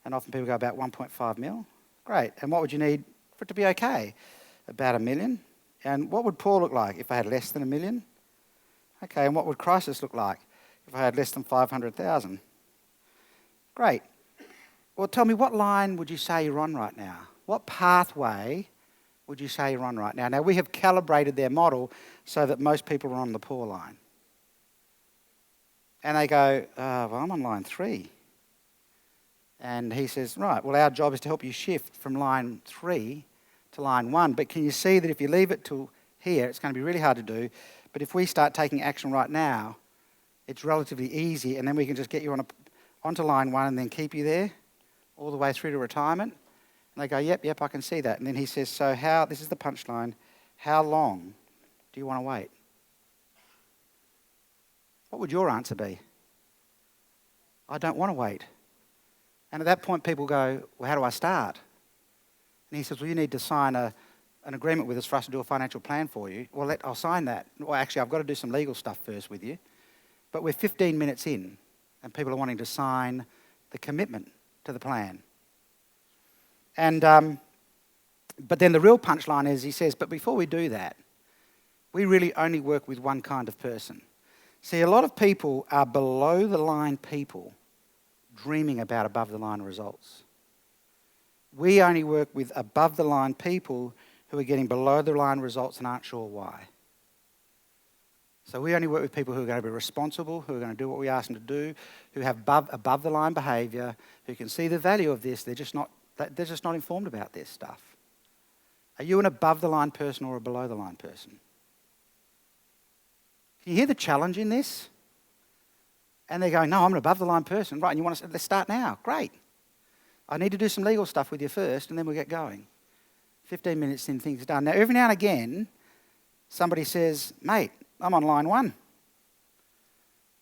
And often people go about 1.5 mil. Great. And what would you need for it to be okay? About $1 million. And what would poor look like if I had less than $1 million? Okay, and what would crisis look like if I had less than 500,000? Great. Well, tell me, what line would you say you're on right now? What pathway would you say you're on right now? Now, we have calibrated their model so that most people are on the poor line. And they go, well, I'm on line 3. And he says, right, well, our job is to help you shift from line 3 to line 1. But can you see that if you leave it till here, it's going to be really hard to do. But if we start taking action right now, it's relatively easy, and then we can just get you onto line 1 and then keep you there all the way through to retirement. And they go, yep, I can see that. And then he says, so this is the punchline, how long do you want to wait? What would your answer be? I don't want to wait. And at that point, people go, well, how do I start? And he says, well, you need to sign an agreement with us for us to do a financial plan for you. Well, I'll sign that. Well, actually, I've got to do some legal stuff first with you. But we're 15 minutes in, and people are wanting to sign the commitment to the plan. And but then the real punchline is, he says, but before we do that, we really only work with one kind of person. See, a lot of people are below the line people dreaming about above the line results. We only work with above the line people who are getting below the line results and aren't sure why. So we only work with people who are going to be responsible, who are going to do what we ask them to do, who have above the line behaviour, who can see the value of this. They're just not informed about this stuff. Are you an above the line person or a below the line person? Can you hear the challenge in this? And they're going, no, I'm an above the line person. Right, and you want to say, let's start now. Great. I need to do some legal stuff with you first and then we'll get going. 15 minutes in, things are done. Now, every now and again, somebody says, mate, I'm on line 1.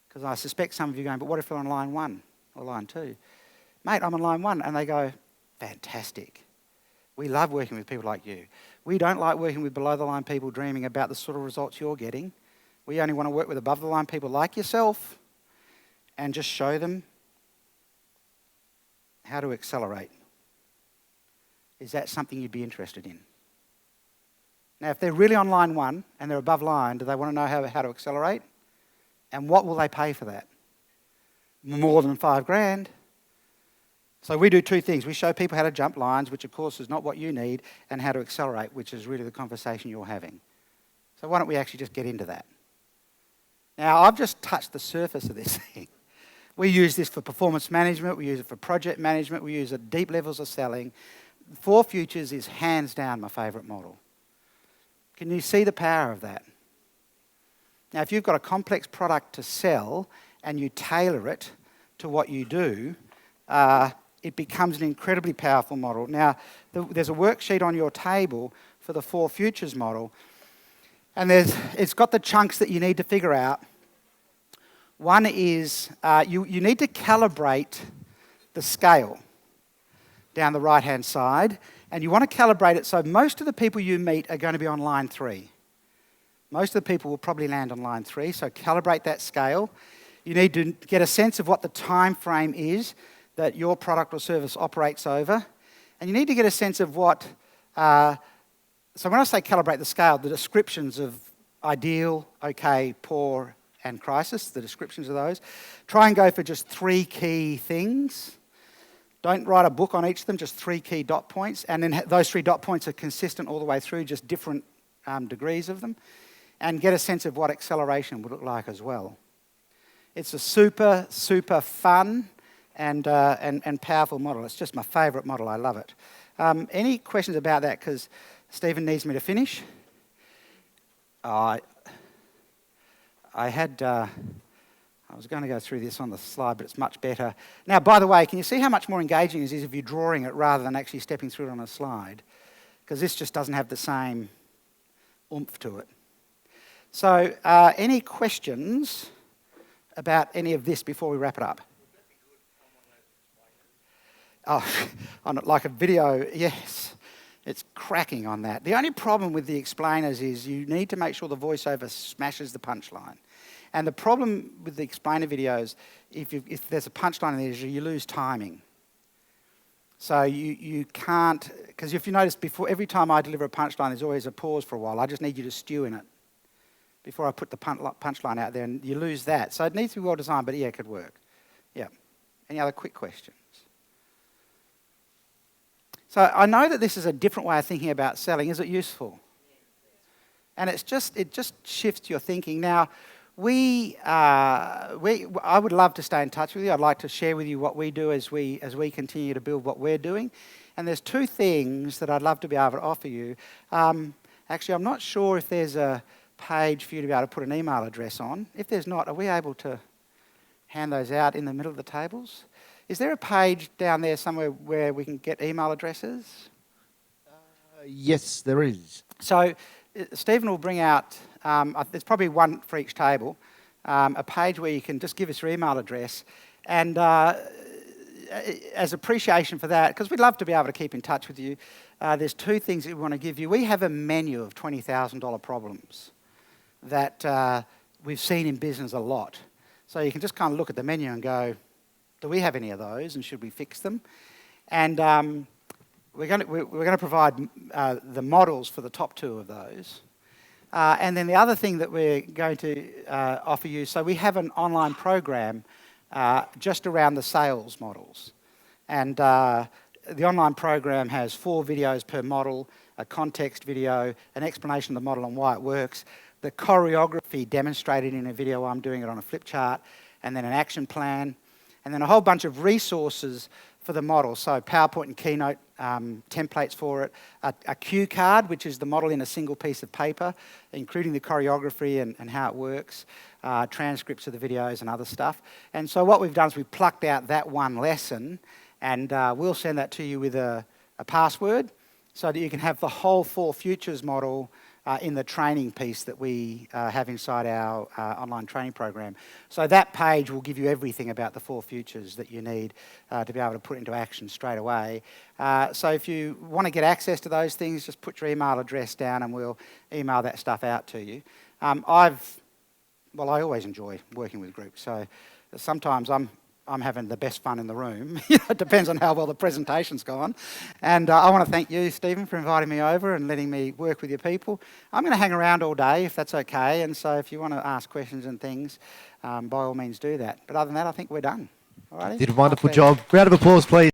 Because I suspect some of you are going, but what if they're on line 1 or line 2? Mate, I'm on line 1. And they go, fantastic. We love working with people like you. We don't like working with below the line people dreaming about the sort of results you're getting. We only want to work with above the line people like yourself and just show them how to accelerate. Is that something you'd be interested in? Now, if they're really on line 1 and they're above line, do they want to know how to accelerate? And what will they pay for that? More than $5,000. So we do 2 things. We show people how to jump lines, which of course is not what you need, and how to accelerate, which is really the conversation you're having. So why don't we actually just get into that? Now, I've just touched the surface of this thing. We use this for performance management. We use it for project management. We use it at deep levels of selling. 4 Futures is hands down my favourite model. Can you see the power of that? Now, if you've got a complex product to sell and you tailor it to what you do, it becomes an incredibly powerful model. Now, there's a worksheet on your table for the 4 Futures model, and it's got the chunks that you need to figure out. One is you need to calibrate the scale down the right-hand side, and you want to calibrate it so most of the people you meet are going to be on line 3. Most of the people will probably land on line 3, so calibrate that scale. You need to get a sense of what the time frame is that your product or service operates over, and you need to get a sense of what... so when I say calibrate the scale, the descriptions of ideal, okay, poor, and crisis, the descriptions of those, try and go for just 3 key things. Don't write a book on each of them, just 3 key dot points, and then those 3 dot points are consistent all the way through, just different degrees of them, and get a sense of what acceleration would look like as well. It's a super, super fun and powerful model. It's just my favourite model. I love it. Any questions about that? Because Stephen needs me to finish. I was going to go through this on the slide, but it's much better. Now, by the way, can you see how much more engaging it is if you're drawing it rather than actually stepping through it on a slide? Because this just doesn't have the same oomph to it. So, any questions about any of this before we wrap it up? Oh, on like a video, yes. It's cracking on that. The only problem with the explainers is you need to make sure the voiceover smashes the punchline. And the problem with the explainer videos, if there's a punchline in there, is you lose timing. So you can't, because if you notice, before every time I deliver a punchline, there's always a pause for a while. I just need you to stew in it before I put the punchline out there, and you lose that. So it needs to be well designed, but yeah, it could work. Yeah. Any other quick questions? So I know that this is a different way of thinking about selling. Is it useful? And it just shifts your thinking. Now, I would love to stay in touch with you. I'd like to share with you what we do as we continue to build what we're doing. And there's 2 things that I'd love to be able to offer you. Actually, I'm not sure if there's a page for you to be able to put an email address on. If there's not, are we able to hand those out in the middle of the tables? Is there a page down there somewhere where we can get email addresses? Yes, there is. So Stephen will bring out, there's probably one for each table, a page where you can just give us your email address. And as appreciation for that, because we'd love to be able to keep in touch with you, there's 2 things that we want to give you. We have a menu of $20,000 problems that we've seen in business a lot. So you can just kind of look at the menu and go, do we have any of those, and should we fix them? And we're going to provide the models for the top 2 of those. And then the other thing that we're going to offer you, so we have an online program just around the sales models. And the online program has 4 videos per model, a context video, an explanation of the model and why it works. the choreography demonstrated in a video. I'm doing it on a flip chart, and then an action plan, and then a whole bunch of resources for the model. So PowerPoint and Keynote templates for it, a cue card, which is the model in a single piece of paper, including the choreography and how it works, transcripts of the videos and other stuff. And so what we've done is we've plucked out that one lesson, and we'll send that to you with a password so that you can have the whole Four Futures model in the training piece that we have inside our online training program. So that page will give you everything about the Four Futures that you need to be able to put into action straight away. So if you want to get access to those things, just put your email address down and we'll email that stuff out to you. I always enjoy working with groups, so sometimes I'm having the best fun in the room. It depends on how well the presentation's gone. And I want to thank you, Stephen, for inviting me over and letting me work with your people. I'm going to hang around all day, if that's okay. And so if you want to ask questions and things, by all means do that. But other than that, I think we're done. All righty? Did a wonderful job. Round of applause, please.